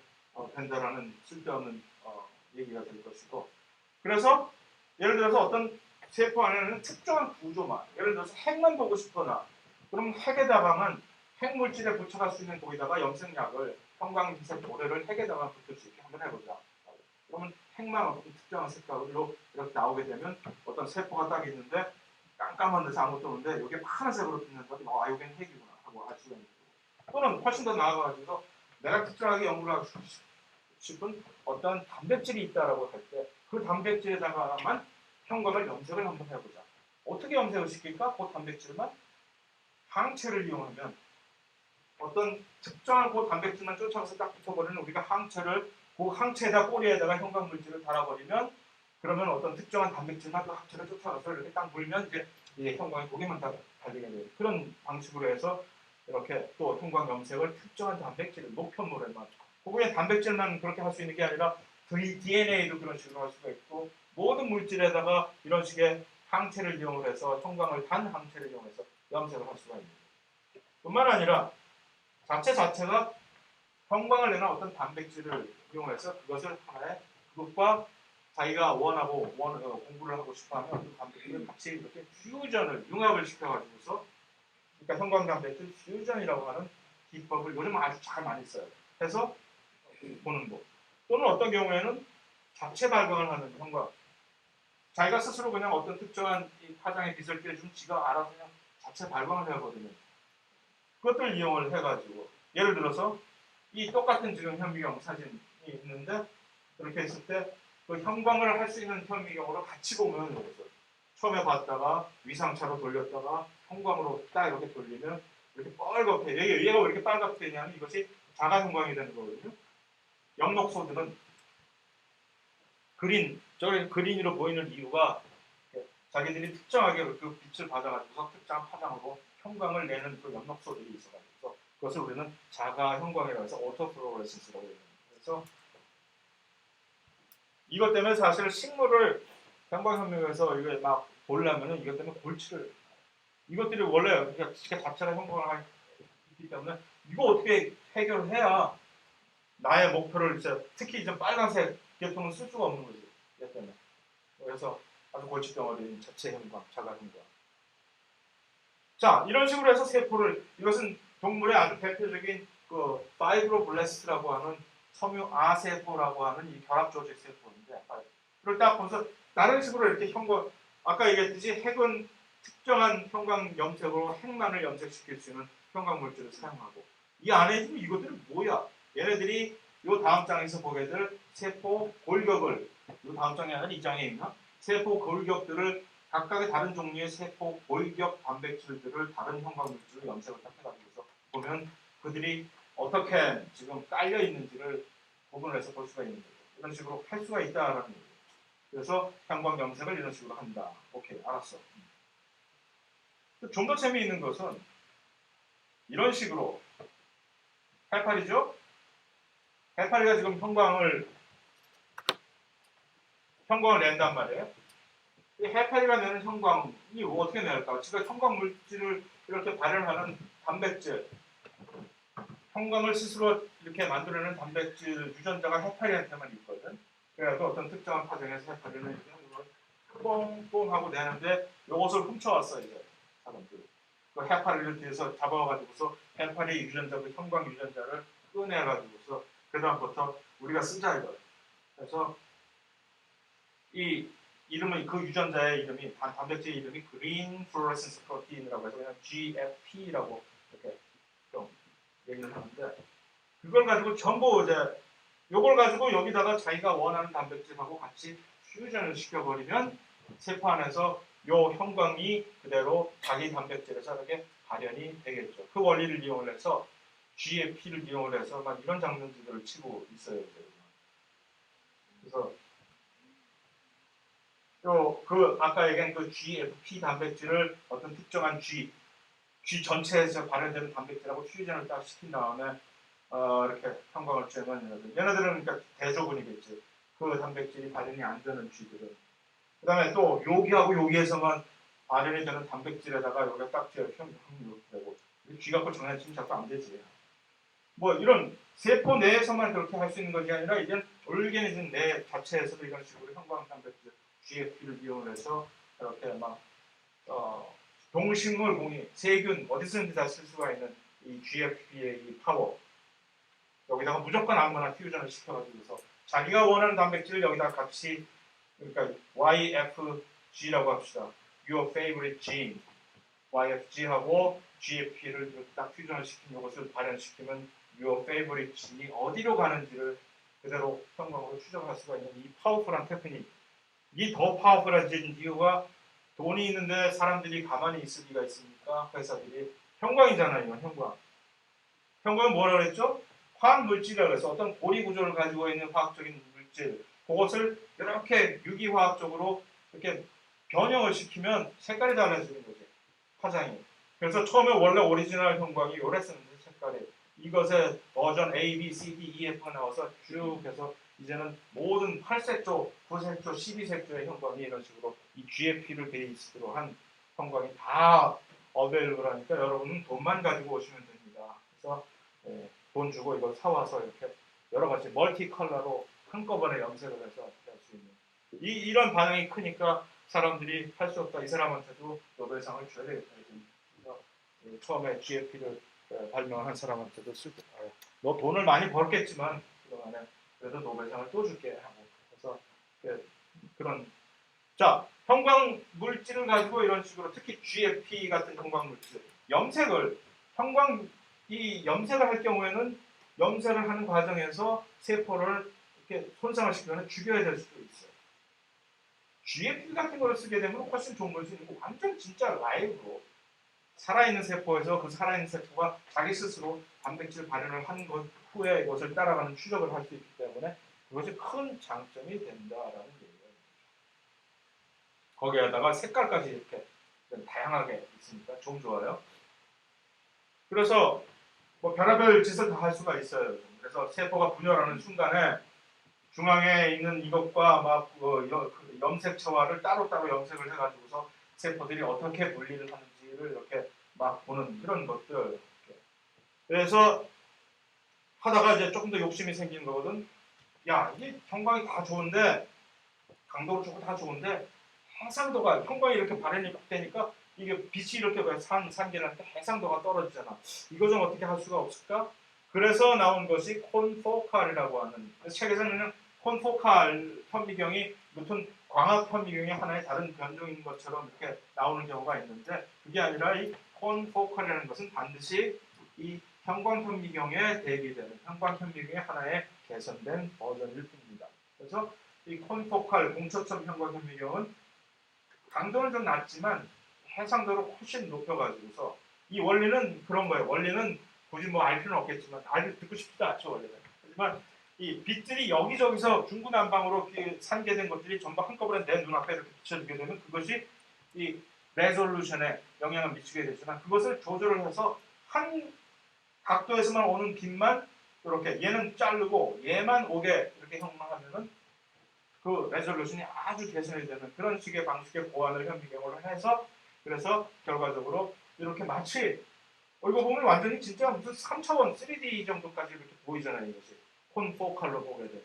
된다라는 쓸데없는 얘기가 될 것이고 그래서 예를 들어서 어떤 세포 안에는 특정한 구조만 예를 들어서 핵만 보고 싶거나 그럼 핵에다가만 핵물질에 붙여갈 수 있는 거기다가 염색약을 형광색 모래를 핵에다가 붙일 수 있게 한번 해보자. 그러면 핵만 어떤 특정한 색깔로 이렇게 나오게 되면 어떤 세포가 딱 있는데 깜깜한 데서 아무것도 없는데 여기에 파란색으로 빛는 거지 여기는 핵이구나 하고 알 수가 있는 거고 또는 훨씬 더 나아가지고 내가 특정하게 연구를 하고 싶은 어떤 단백질이 있다라고 할 때 그 단백질에다가만 형광을 염색을 한번 해보자. 어떻게 염색을 시킬까? 그 단백질만 항체를 이용하면 어떤 특정한 그 단백질만 쫓아가서 딱 붙어버리는 우리가 그 항체에다 꼬리에다가 형광 물질을 달아버리면 그러면 어떤 특정한 단백질만 그 항체를 쫓아가서 이렇게 딱 물면 이제 형광이 거기만 다 달리게 돼요. 그런 방식으로 해서 이렇게 또 형광 염색을 특정한 단백질을 높은 물에만 그거에 단백질만 그렇게 할 수 있는 게 아니라 DNA도 그런 식으로 할 수가 있고 모든 물질에다가 이런 식의 항체를 이용해서 단 항체를 이용해서 염색을 할 수가 있습니다. 뿐만 아니라 자체가 형광을 내는 어떤 단백질을 이용해서 그것을 하나의 그것과 자기가 공부를 하고 싶어하면 그 단백질을 같이 이렇게 융합을 시켜가지고서 그러니까 형광 단백질 퓨전이라고 하는 기법을 요즘 아주 잘 많이 써요. 해서 보는 거. 또는 어떤 경우에는 자체 발광을 하는 형광. 자기가 스스로 그냥 어떤 특정한 파장의 빛을 쬐주면 지가 알아서 그냥 자체 발광을 하거든요. 그것들 이용을 해가지고 예를 들어서 이 똑같은 지금 현미경 사진이 있는데 그렇게 했을 때 그 형광을 할 수 있는 현미경으로 같이 보면 여기서 처음에 봤다가 위상차로 돌렸다가 형광으로 딱 이렇게 돌리면 이렇게 빨갛게 얘가 왜 이렇게 빨갛게 되냐면 이것이 자가 형광이 되는 거거든요. 영록소들은 저기 그린으로 보이는 이유가 자기들이 특정하게 그 빛을 받아가지고 특정한 파장으로 형광을 내는 그 영록소들이 있어가지고 그것을 우리는 자가 형광이라고 해서 오토플로레센스라고 해요. 그래서 이것 때문에 사실 식물을 형광혁명에서 이걸 막 보려면은 이것 때문에 골치를 이것들이 원래 그러니까 자체가 형광을 있기 때문에 이거 어떻게 해결해야 나의 목표를 이제 특히 이제 빨간색 계통은 쓸 수가 없는 거지. 이것 때문에. 그래서 아주 골칫덩어리인 자체 형광, 자가 형광. 자, 이런 식으로 해서 세포를 이것은 동물의 아주 대표적인 그 파이브로블래스트라고 하는 섬유 세포라고 하는 이 결합 조직 세포인데, 그럴 때 보면서 다른 식으로 이렇게 형광 아까 얘기했듯이 핵은 특정한 형광 염색으로 핵만을 염색시킬 수 있는 형광 물질을 사용하고 이 안에 있는 이것들이 뭐야? 얘네들이 요 다음 장에서 보게 될 세포 골격을 요 다음 장이 아니라 이 장에 있나? 세포 골격들을 각각의 다른 종류의 세포 골격 단백질들을 다른 형광 물질로 염색을 딱 해가지고서 보면 그들이 어떻게 지금 깔려 있는지를 구분을 해서 볼 수가 있는 거죠. 이런 식으로 할 수가 있다라는 거죠. 그래서 형광 염색을 이런 식으로 한다. 오케이, 알았어. 좀 더 재미있는 것은 이런 식으로 해파리죠? 해파리가 지금 형광을 낸단 말이에요. 이 해파리가 내는 형광이 어떻게 낼까? 지금 형광 물질을 이렇게 발현하는 단백질, 형광을 스스로 이렇게 만들어내는 단백질 유전자가 해파리한테만 있거든. 그래서 어떤 특정한 파장에서 해파리는 이렇게 뽕뽕 하고 내는데 이것을 훔쳐왔어 이제 사람들. 그 해파리를 뒤에서 잡아가지고서 해파리 유전자, 그 형광 유전자를 꺼내가지고서 그 다음부터 우리가 쓰자 이거. 그래서 이 이름은 그 유전자의 이름이 단백질 이름이 그린 플로레센스 프로틴이라고 해서 그냥 GFP라고 이렇게 좀 얘기를 하는데 그걸 가지고 전부 이제 요걸 가지고 여기다가 자기가 원하는 단백질하고 같이 퓨전을 시켜버리면 세포 안에서 요 형광이 그대로 자기 단백질에서 이렇게 발현이 되겠죠. 그 원리를 이용을 해서 GFP를 이용을 해서 막 이런 장면들을 치고 있어요. 그래서 그 아까 얘기한 그 GFP 단백질을 어떤 특정한 G 전체에서 발현되는 단백질하고 퓨전을 딱 시킨 다음에 이렇게 형광을 쬐면 얘네들은 그러니까 대조군이겠지. 그 단백질이 발현이 안 되는 G들은. 그 다음에 또 여기하고 여기에서만 발현이 되는 단백질에다가 여기가 딱 형광되고 G 갖고 장난치면 자꾸 안 되지. 뭐 이런 세포 내에서만 그렇게 할 수 있는 것이 아니라 이제 올게니즘 내 자체에서도 이런 식으로 형광 단백질 GFP를 이용해서 이렇게 막 동식물 공이 세균 어디서든지 다 쓸 수가 있는 이 GFP의 이 파워 여기다가 무조건 아무거나 퓨전을 시켜가지고서 자기가 원하는 단백질을 여기다 같이 그러니까 YFG라고 합시다. Your favorite gene YFG하고 GFP를 딱 퓨전을 시킨 이것을 발현시키면 Your favorite gene이 어디로 가는지를 그대로 형광으로 추적할 수가 있는 이 파워풀한 테크닉 이 더 파워풀해진 이유가 돈이 있는데 사람들이 가만히 있을 리가 있습니까? 회사들이 형광이잖아요. 이건 형광. 형광은 뭐라 그랬죠? 화학 물질이라고 해서 어떤 고리 구조를 가지고 있는 화학적인 물질 그것을 이렇게 유기화학적으로 이렇게 변형을 시키면 색깔이 달라지는 거죠. 파장이. 그래서 처음에 원래 오리지널 형광이 요랬었는데 색깔이 이것의 버전 A, B, C, D, E, F가 나와서 쭉 해서 이제는 모든 8색조, 9색조, 12색조의 형광이 이런 식으로 이 GFP를 베이스로 한 형광이 다 어베일블하니까 여러분은 돈만 가지고 오시면 됩니다. 그래서 돈 주고 이걸 사와서 이렇게 여러 가지 멀티 컬러로 한꺼번에 염색을 해서 할 수 있는 이런 반응이 크니까 사람들이 할 수 없다. 이 사람한테도 노벨상을 줘야 되겠다. 그래서 처음에 GFP를 발명한 사람한테도 쓸때 너 돈을 많이 벌겠지만 그동안에 그래도 노벨상을 또 줄게 하고 그래서 그런 자 형광 물질을 가지고 이런 식으로 특히 GFP 같은 형광 물질 염색을 이 염색을 할 경우에는 염색을 하는 과정에서 세포를 이렇게 손상을 시키면 죽여야 될 수도 있어요. GFP 같은 걸 쓰게 되면 훨씬 좋은 것이 있고 완전 진짜 라이브로 살아있는 세포에서 그 살아있는 세포가 자기 스스로 단백질 발현을 한 것 후에 이것을 따라가는 추적을 할 수 있기 때문에 그것이 큰 장점이 된다라는 얘기예요. 거기에다가 색깔까지 이렇게 다양하게 있으니까 좀 좋아요. 그래서 뭐 별의별 짓을 다 할 수가 있어요. 그래서 세포가 분열하는 순간에 중앙에 있는 이것과 막 염색체화를 따로따로 염색을 해가지고서 세포들이 어떻게 분리를 하는지를 이렇게 막 보는 그런 것들. 그래서 하다가 이제 조금 더 욕심이 생긴 거거든. 야, 이게 형광이 다 좋은데 강도를 주고 다 좋은데 해상도가 형광이 이렇게 발현이 되니까 이게 빛이 이렇게 산계라는데 해상도가 떨어지잖아. 이거 좀 어떻게 할 수가 없을까? 그래서 나온 것이 콘포칼이라고 하는 책에서는 콘포칼 현미경이 무슨 광학 현미경의 하나의 다른 변종인 것처럼 이렇게 나오는 경우가 있는데 그게 아니라 이 콘포칼이라는 것은 반드시 이 형광 현미경에 대비되는 형광 현미경의 하나의 개선된 버전일 뿐입니다. 그래서 이 콘포칼 공초점 형광 현미경은 강도는 좀 낮지만 해상도를 훨씬 높여가지고서 이 원리는 그런 거예요. 원리는 굳이 뭐 알 필요는 없겠지만 듣고 싶지도 않죠 원래는. 하지만 이 빛들이 여기저기서 중구난방으로 산계된 것들이 전부 한꺼번에 내 눈앞에 이렇게 비춰지게 되면 그것이 이 레졸루션에 영향을 미치게 되지만 그것을 조절을 해서 한 각도에서만 오는 빛만 이렇게 얘는 자르고 얘만 오게 이렇게 형성하면은 그 레졸루션이 아주 개선이 되는 그런 식의 방식의 보완을 현미경으로 해서 그래서 결과적으로 이렇게 마치 이거 보면 완전히 진짜 무슨 3차원 3D 정도까지 이렇게 보이잖아요. 이것이 콘포칼로 보게 되면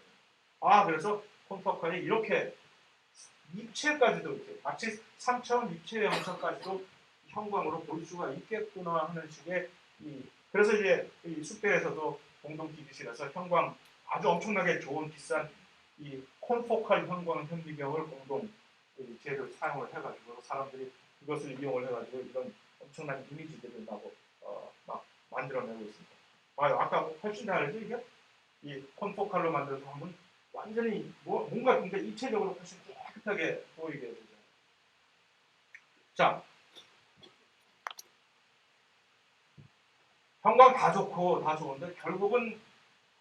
그래서 콘포칼이 이렇게 입체까지도 이렇게 마치 3차원 입체 영상까지도 형광으로 볼 수가 있겠구나 하는 식의 그래서 이제 이 숙대에서도 공동 기기실에서 형광 아주 엄청나게 좋은 비싼 이 콘포칼 형광 현미경을 공동 재를 사용을 해가지고 사람들이 그것을 이용을 해가지고 이런 엄청난 이미지들을 막 만들어내고 있습니다. 아까 훨씬 다르죠 이게? 이 콘포칼로 만들어서 하면 완전히 뭔가 근데 입체적으로 훨씬 깨끗하게 보이게 되죠. 자, 형광 다 좋고 다 좋은데 결국은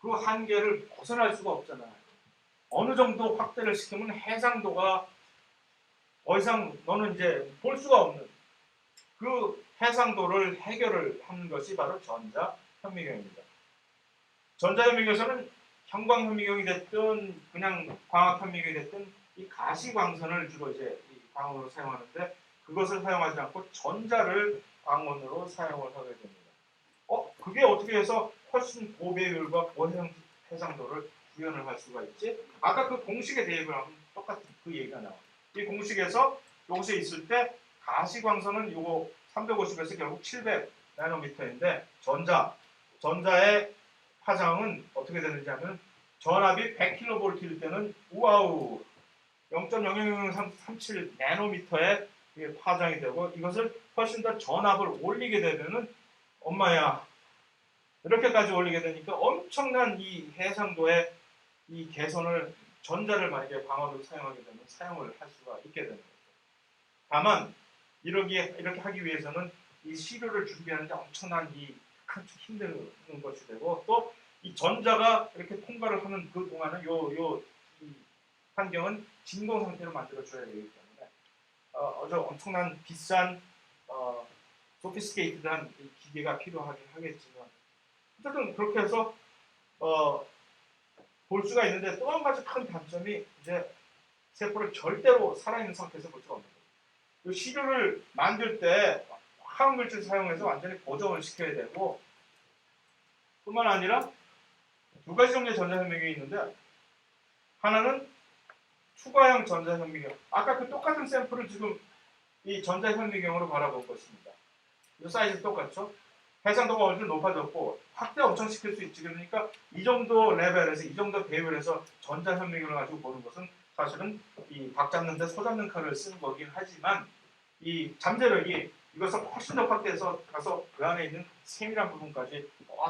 그 한계를 벗어날 수가 없잖아요. 어느 정도 확대를 시키면 해상도가 더 이상 너는 이제 볼 수가 없는 그 해상도를 해결을 하는 것이 바로 전자현미경입니다. 전자현미경에서는 형광현미경이 됐든 그냥 광학현미경이 됐든 이 가시광선을 주로 이제 이 광원으로 사용하는데 그것을 사용하지 않고 전자를 광원으로 사용을 하게 됩니다. 그게 어떻게 해서 훨씬 고배율과 고해상도를 구현을 할 수가 있지? 아까 그 공식에 대입을 하면 똑같은 그 얘기가 나와요. 이 공식에서 여기서 있을 때 가시광선은 요거 350에서 결국 700 나노미터인데 전자의 파장은 어떻게 되는지 하면 전압이 100kV일 때는 우와우 0.00037 나노미터의 파장이 되고 이것을 훨씬 더 전압을 올리게 되면은 엄마야 이렇게까지 올리게 되니까 엄청난 이 해상도의 이 개선을 전자를 만약에 광원으로 사용하게 되면 사용을 할 수가 있게 되는 거죠. 다만 이렇게 하기 위해서는 이 시료를 준비하는데 엄청난 힘든 것이 되고 또 이 전자가 이렇게 통과를 하는 그 동안은 이 환경은 진공 상태로 만들어 줘야 되기 때문에 아주 엄청난 비싼 소피스케이트한 기계가 필요하긴 하겠지만 어쨌든 그렇게 해서 볼 수가 있는데 또 한 가지 큰 단점이 이제 세포를 절대로 살아있는 상태에서 볼 수가 없는 거예요. 시료를 만들 때 화학물질 사용해서 완전히 고정을 시켜야 되고 뿐만 아니라 두 가지 종류의 전자현미경이 있는데 하나는 추가형 전자현미경 아까 그 똑같은 샘플을 지금 이 전자현미경으로 바라볼 것입니다. 이 사이즈 똑같죠? 해상도가 어느 정도 높아졌고 확대 엄청 시킬 수 있지. 그러니까 이 정도 레벨에서 이 정도 배율에서 전자현미경을 가지고 보는 것은 사실은 이 닭 잡는데 소 잡는 칼을 쓰는 거긴 하지만 이 잠재력이 이것을 훨씬 더 확대해서 가서 그 안에 있는 세밀한 부분까지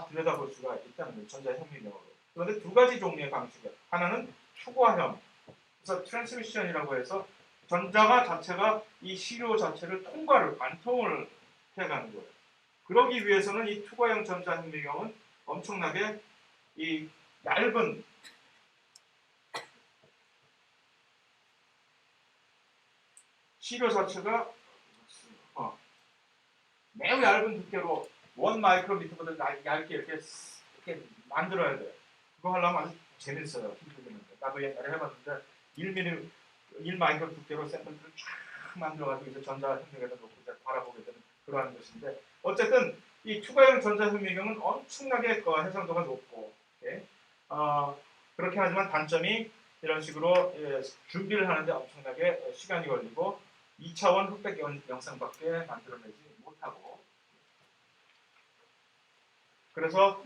들여다볼 수가 있다는 거예요. 전자현미경으로. 그런데 두 가지 종류의 방식이에요. 하나는 투과형, 그래서 트랜스미션이라고 해서 전자가 자체가 이 시료 자체를 관통을 해가는 거예요. 그러기 위해서는 이 투과형 전자현미경은 엄청나게 이 얇은 시료 자체가 매우 얇은 두께로 1 마이크로미터보다 얇게 이렇게 만들어야 돼요. 그거 하려면 아주 재밌어요. 힘들겠는데. 나도 옛날에 해봤는데 1 마이크로 두께로 샘플들을 쫙 만들어가지고 이제 전자현미경에다 놓고 이제 바라보게 되는 그러한 것인데, 어쨌든 이 투과형 전자현미경은 엄청나게 해상도가 높고, 예? 그렇게 하지만 단점이 이런 식으로 준비를 하는데 엄청나게 시간이 걸리고 2차원 흑백 영상밖에 만들어내지 못하고, 그래서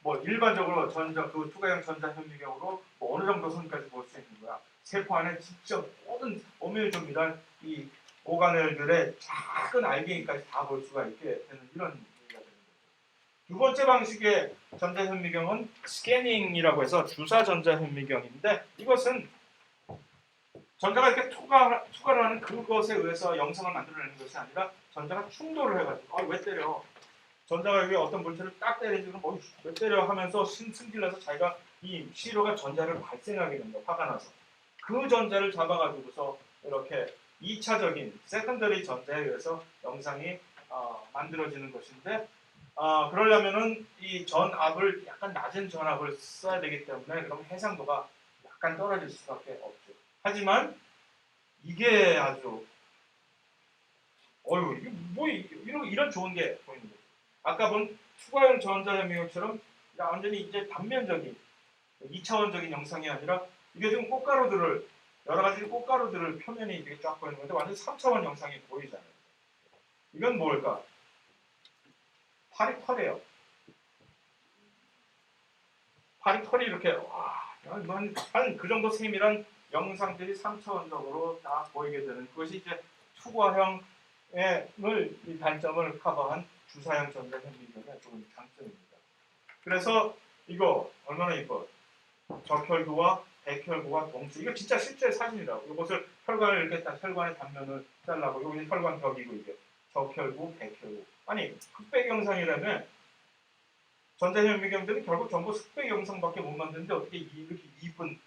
뭐 일반적으로 그 투과형 전자현미경으로 뭐 어느 정도 선까지 볼 수 있는 거야. 세포 안에 직접 모든 오밀조밀한 이 오가넬들의 작은 알갱이까지 다 볼 수가 있게 되는 이런 얘기가 되는 거죠. 두 번째 방식의 전자현미경은 스캐닝이라고 해서 주사 전자현미경인데, 이것은 전자가 이렇게 투과를 하는 그것에 의해서 영상을 만들어내는 것이 아니라 전자가 충돌을 해가지고 왜 때려? 전자가 여기 어떤 물체를 딱 때리지 그럼 왜 때려 하면서 승질나서 자기가 이 시료가 전자를 발생하게 됩니다. 화가 나서. 그 전자를 잡아가지고서 이렇게 2차적인 세컨더리 전자에 의해서 영상이 만들어지는 것인데, 그러려면은 이 전압을 약간 낮은 전압을 써야 되기 때문에 그럼 해상도가 약간 떨어질 수밖에 없죠. 하지만 이게 아주 이게 뭐 이런 좋은 게 보이는 거예요. 아까 본 추가형 전자현미경처럼 완전히 이제 단면적인 2차원적인 영상이 아니라 이게 지금 여러 가지 꽃가루들을 표면이 이렇게 쫙 보이는 건데 완전 3차원 영상이 보이잖아요. 이건 뭘까? 파리털이에요. 파리털이 이렇게 한 그 정도 세밀한 영상들이 3차원적으로 딱 보이게 되는 그것이 이제 투과형의 이 단점을 커버한 주사형 전자현미경의 좋은 장점입니다. 그래서 이거 얼마나 이뻐? 적혈구와 백혈구가 동시, 이거 진짜 실제 사진이라고. 이것을 혈관을 이렇게 딱 혈관의 단면을 잘라고, 여기 혈관벽이고 이게 적혈구, 백혈구. 아니 흑백 영상이라면 전자현미경들은 결국 전부 흑백 영상밖에 못 만드는데 어떻게 이렇게 예쁜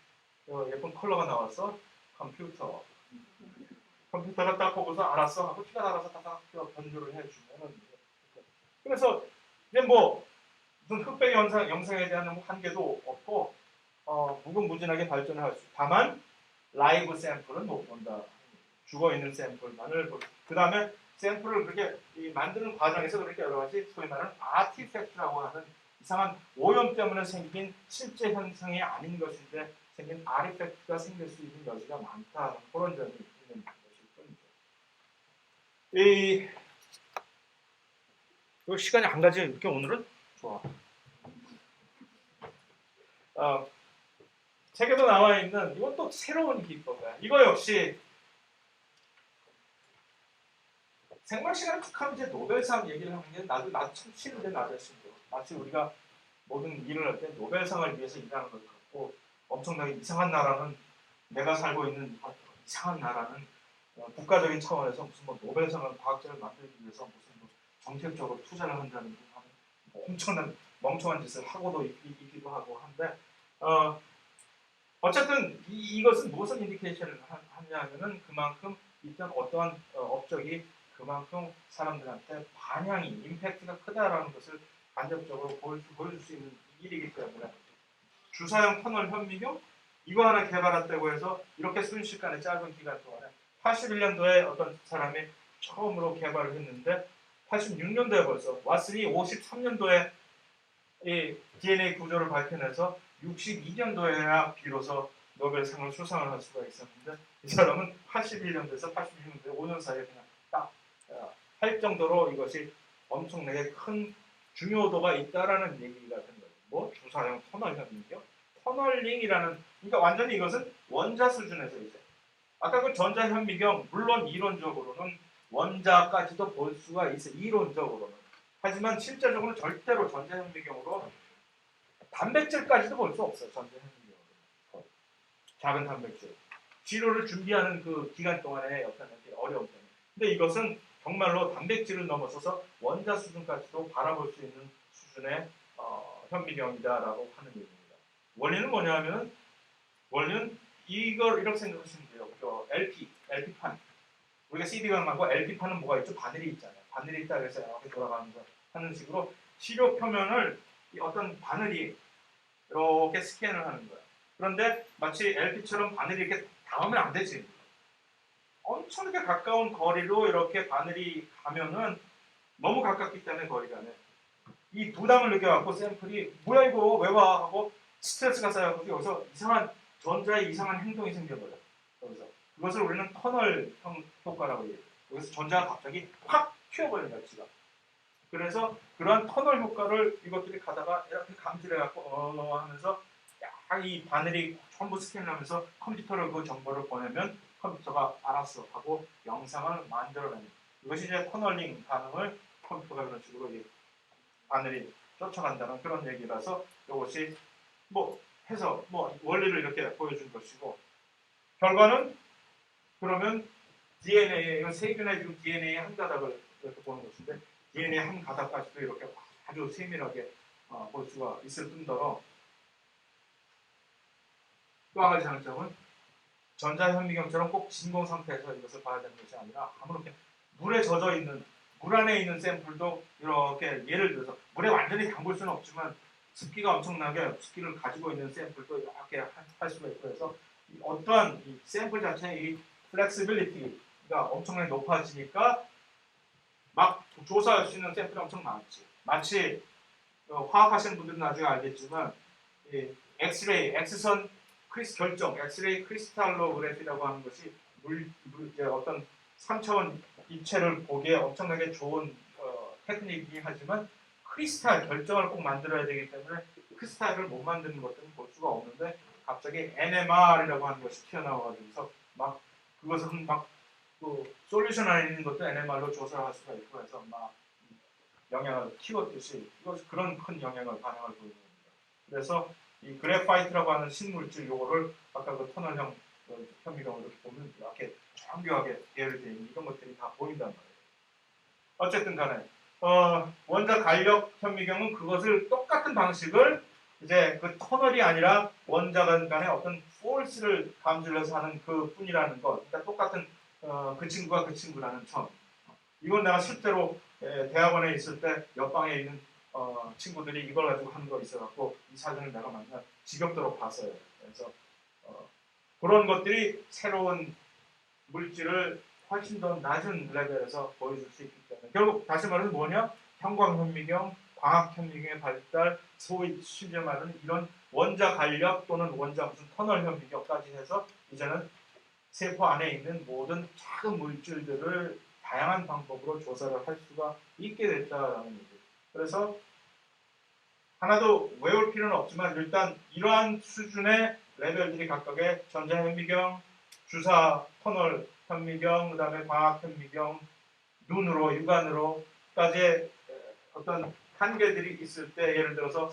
컬러가 나왔어? 컴퓨터가 딱 보고서 알았어 하고 피가 나가서 딱 변조를 해주면은. 그래서 이제 뭐 무슨 흑백 영상에 대한 한계도 없고 무궁무진하게 발전을 할 수. 다만 라이브 샘플은 못 본다. 죽어 있는 샘플만을 보고. 그 다음에 샘플을 그렇게 만드는 과정에서 그렇게 여러 가지 소위 말하는 아티팩트라고 하는 이상한 오염 때문에 생긴 실제 현상이 아닌 것인데 생긴 아티팩트가 생길 수 있는 여지가 많다. 그런 점이 있는 것일 뿐이죠. 이 시간이 안 가지 이렇게 오늘은 좋아. 책에도 나와 있는 이건 또 새로운 기법이야. 이거 역시 생물 시간을 툭 하면 이제 노벨상 얘기를 하는 게 나도 참 싫은데 나 자신도 마치 우리가 모든 일을 할 때 노벨상을 위해서 일하는 것 같고, 엄청나게 이상한 나라는 내가 살고 있는 이상한 나라는 국가적인 차원에서 무슨 뭐 노벨상을 과학자를 만들기 위해서 무슨 뭐 정책적으로 투자를 한다는 엄청난 멍청한 짓을 하고도 있기도 하고 한데, 어쨌든 이것은 무슨 인디케이션을 하냐면은 그만큼 일단 어떠한 업적이 그만큼 사람들한테 반향이 임팩트가 크다라는 것을 간접적으로 보여줄 수 있는 일이기 때문에, 주사형 터널 현미경 이거 하나 개발했다고 해서 이렇게 순식간에 짧은 기간 동안에 81년도에 어떤 사람이 처음으로 개발을 했는데 86년도에 벌써 왓슨이 53년도에 이 DNA 구조를 밝혀내서 62년도에야 비로소 노벨상을 수상을 할 수가 있었는데, 이 사람은 81년도에서 86년도에 5년 사이에 그냥 딱 할 정도로 이것이 엄청나게 큰 중요도가 있다라는 얘기가 된 거예요. 뭐 주사형 터널 현미경, 터널링이라는, 그러니까 완전히 이것은 원자 수준에서 이제 아까 그 전자 현미경 물론 이론적으로는 원자까지도 볼 수가 있어 이론적으로는. 하지만 실제적으로는 절대로 전자 현미경으로 단백질까지도 볼 수 없어요. 전자 현미경으로 작은 단백질 치료를 준비하는 그 기간 동안에 어떤 어려움 때문에. 근데 이것은 정말로 단백질을 넘어서서 원자 수준까지도 바라볼 수 있는 수준의 현미경이다라고 하는 얘기입니다. 원리는 뭐냐면 원리는 이걸 이렇게 생각하시면 돼요. LP판. 우리가 CD가 말고 LP판은 뭐가 있죠? 바늘이 있잖아요. 바늘이 있다 그래서 이렇게 돌아가면서 하는 식으로 시료 표면을 어떤 바늘이 이렇게 스캔을 하는 거예요. 그런데 마치 LP처럼 바늘이 이렇게 닿으면 안 되지. 엄청나게 가까운 거리로 이렇게 바늘이 가면은 너무 가깝기 때문에 거리가네. 이 부담을 느껴갖고 샘플이 뭐야 이거 왜 와 하고 스트레스가 쌓여가지고 여기서 이상한 전자의 이상한 행동이 생겨버려. 여기서 그것을 우리는 터널 효과라고 해요. 여기서 전자가 갑자기 확 튀어버린다 지가. 그래서 그러한 터널 효과를 이것들이 가다가 이렇게 감지해갖고 하면서 이 바늘이 전부 스캔하면서 컴퓨터로 그 정보를 보내면 컴퓨터가 알았어 하고 영상을 만들어내는 이것이 이제 터널링 반응을 컴퓨터가 그런 식으로 바늘이 쫓아간다는 그런 얘기라서 이것이 뭐 해서 뭐 원리를 이렇게 보여준 것이고 결과는 그러면 DNA 이건 세균의 지금 DNA 한 가닥을 이렇게 보는 것인데 DNA 한 가닥까지도 이렇게 아주 세밀하게 볼 수가 있을 뿐더러 또 한 가지 장점은 전자현미경처럼 꼭 진공 상태에서 이것을 봐야 되는 것이 아니라 아무렇게 물에 젖어 있는 물 안에 있는 샘플도 이렇게 예를 들어서 물에 완전히 담글 수는 없지만 습기가 엄청나게 습기를 가지고 있는 샘플도 이렇게 할 수가 있고 해서 어떠한 이 샘플 자체의 이 플렉시빌리티가 엄청나게 높아지니까 막 조사할 수 있는 샘플이 엄청 많지. 마치 화학하시는 분들은 나중에 알겠지만 엑스레이, 엑스선 결정, 엑스레이 크리스탈로그래피라고 하는 것이 이제 어떤 3차원 입체를 보기에 엄청나게 좋은 테크닉이긴 하지만 크리스탈 결정을 꼭 만들어야 되기 때문에 크리스탈을 못 만드는 것들은 볼 수가 없는데 갑자기 NMR이라고 하는 것이 튀어나와가지고서 막 그것을 막그 솔루션 안에 있는 것도 NMR로 조사할 수가 있고 해서 막 영향을 키웠듯이 이것이 그런 큰 영향을 반영을 보이는 겁니다. 그래서 이 그래파이트라고 하는 신물질 요거를 아까 그 터널형 현미경으로 이렇게 보면 이렇게 정교하게 계열되어 있는 이런 것들이 다 보인단 말이에요. 어쨌든 간에 원자 간력 현미경은 그것을 똑같은 방식을 이제 그 터널이 아니라 원자 간의 어떤 포스를 감지를 해서 하는 그 뿐이라는 것. 그러니까 똑같은 그 친구가 그 친구라는 점. 이건 내가 실제로 대학원에 있을 때 옆방에 있는 친구들이 이걸 가지고 하는 거 있어갖고 이 사진을 내가 만나 지겹도록 봤어요. 그래서 그런 것들이 새로운 물질을 훨씬 더 낮은 레벨에서 보여줄 수 있기 때문에 결국 다시 말해서 뭐냐? 형광현미경, 광학현미경의 발달, 소위 심지어 말하는 이런 원자 간력 또는 원자 무슨 터널 현미경까지 해서 이제는 세포 안에 있는 모든 작은 물질들을 다양한 방법으로 조사를 할 수가 있게 됐다라는 얘기죠. 그래서 하나도 외울 필요는 없지만 일단 이러한 수준의 레벨들이 각각의 전자현미경, 주사 터널 현미경, 그 다음에 광학현미경, 눈으로, 육안으로까지의 어떤 한계들이 있을 때 예를 들어서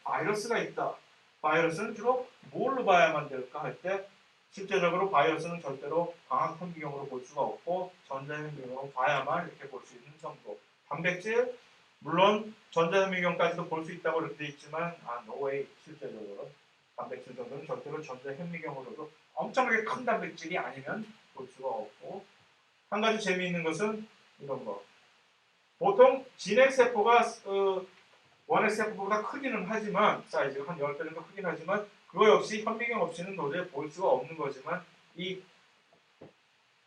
바이러스가 있다. 바이러스는 주로 뭘로 봐야만 될까 할 때 실제적으로 바이러스는 절대로 광학현미경으로 볼 수가 없고 전자현미경으로 봐야만 이렇게 볼 수 있는 정도. 단백질 물론 전자현미경까지도 볼 수 있다고 그렇게 돼 있지만 노웨이 실제적으로 단백질 정도는 절대로 전자현미경으로도 엄청나게 큰 단백질이 아니면 볼 수가 없고 한 가지 재미있는 것은 이런 거. 보통 진핵세포가 원핵세포보다 크기는 하지만 사이즈가 한 10배 정도 크긴 하지만 그거 역시 현미경 없이는 도저히 볼 수가 없는 거지만 이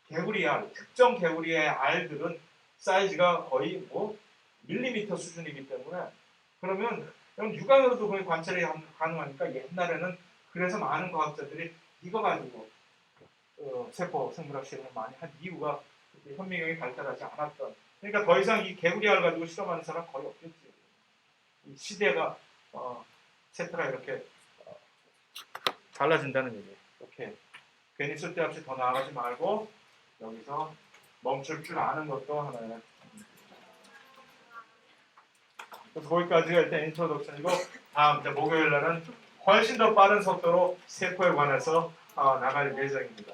개구리알, 특정 개구리의 알들은 사이즈가 거의 뭐 밀리미터 수준이기 때문에 그러면 육안으로도 거의 관찰이 가능하니까 옛날에는 그래서 많은 과학자들이 이거 가지고 세포 생물학 실험을 많이 한 이유가 현미경이 발달하지 않았던 그러니까 더 이상 이 개구리알 가지고 실험하는 사람 거의 없겠지. 이 시대가 세포가 이렇게 달라진다는 얘기예요. 이렇게 괜히 쓸데없이 더 나아가지 말고 여기서 멈출 줄 아는 것도 하나의 그래서 거기까지가 일단 인트로덕션이고 다음 목요일 날은 훨씬 더 빠른 속도로 세포에 관해서 나갈 예정입니다.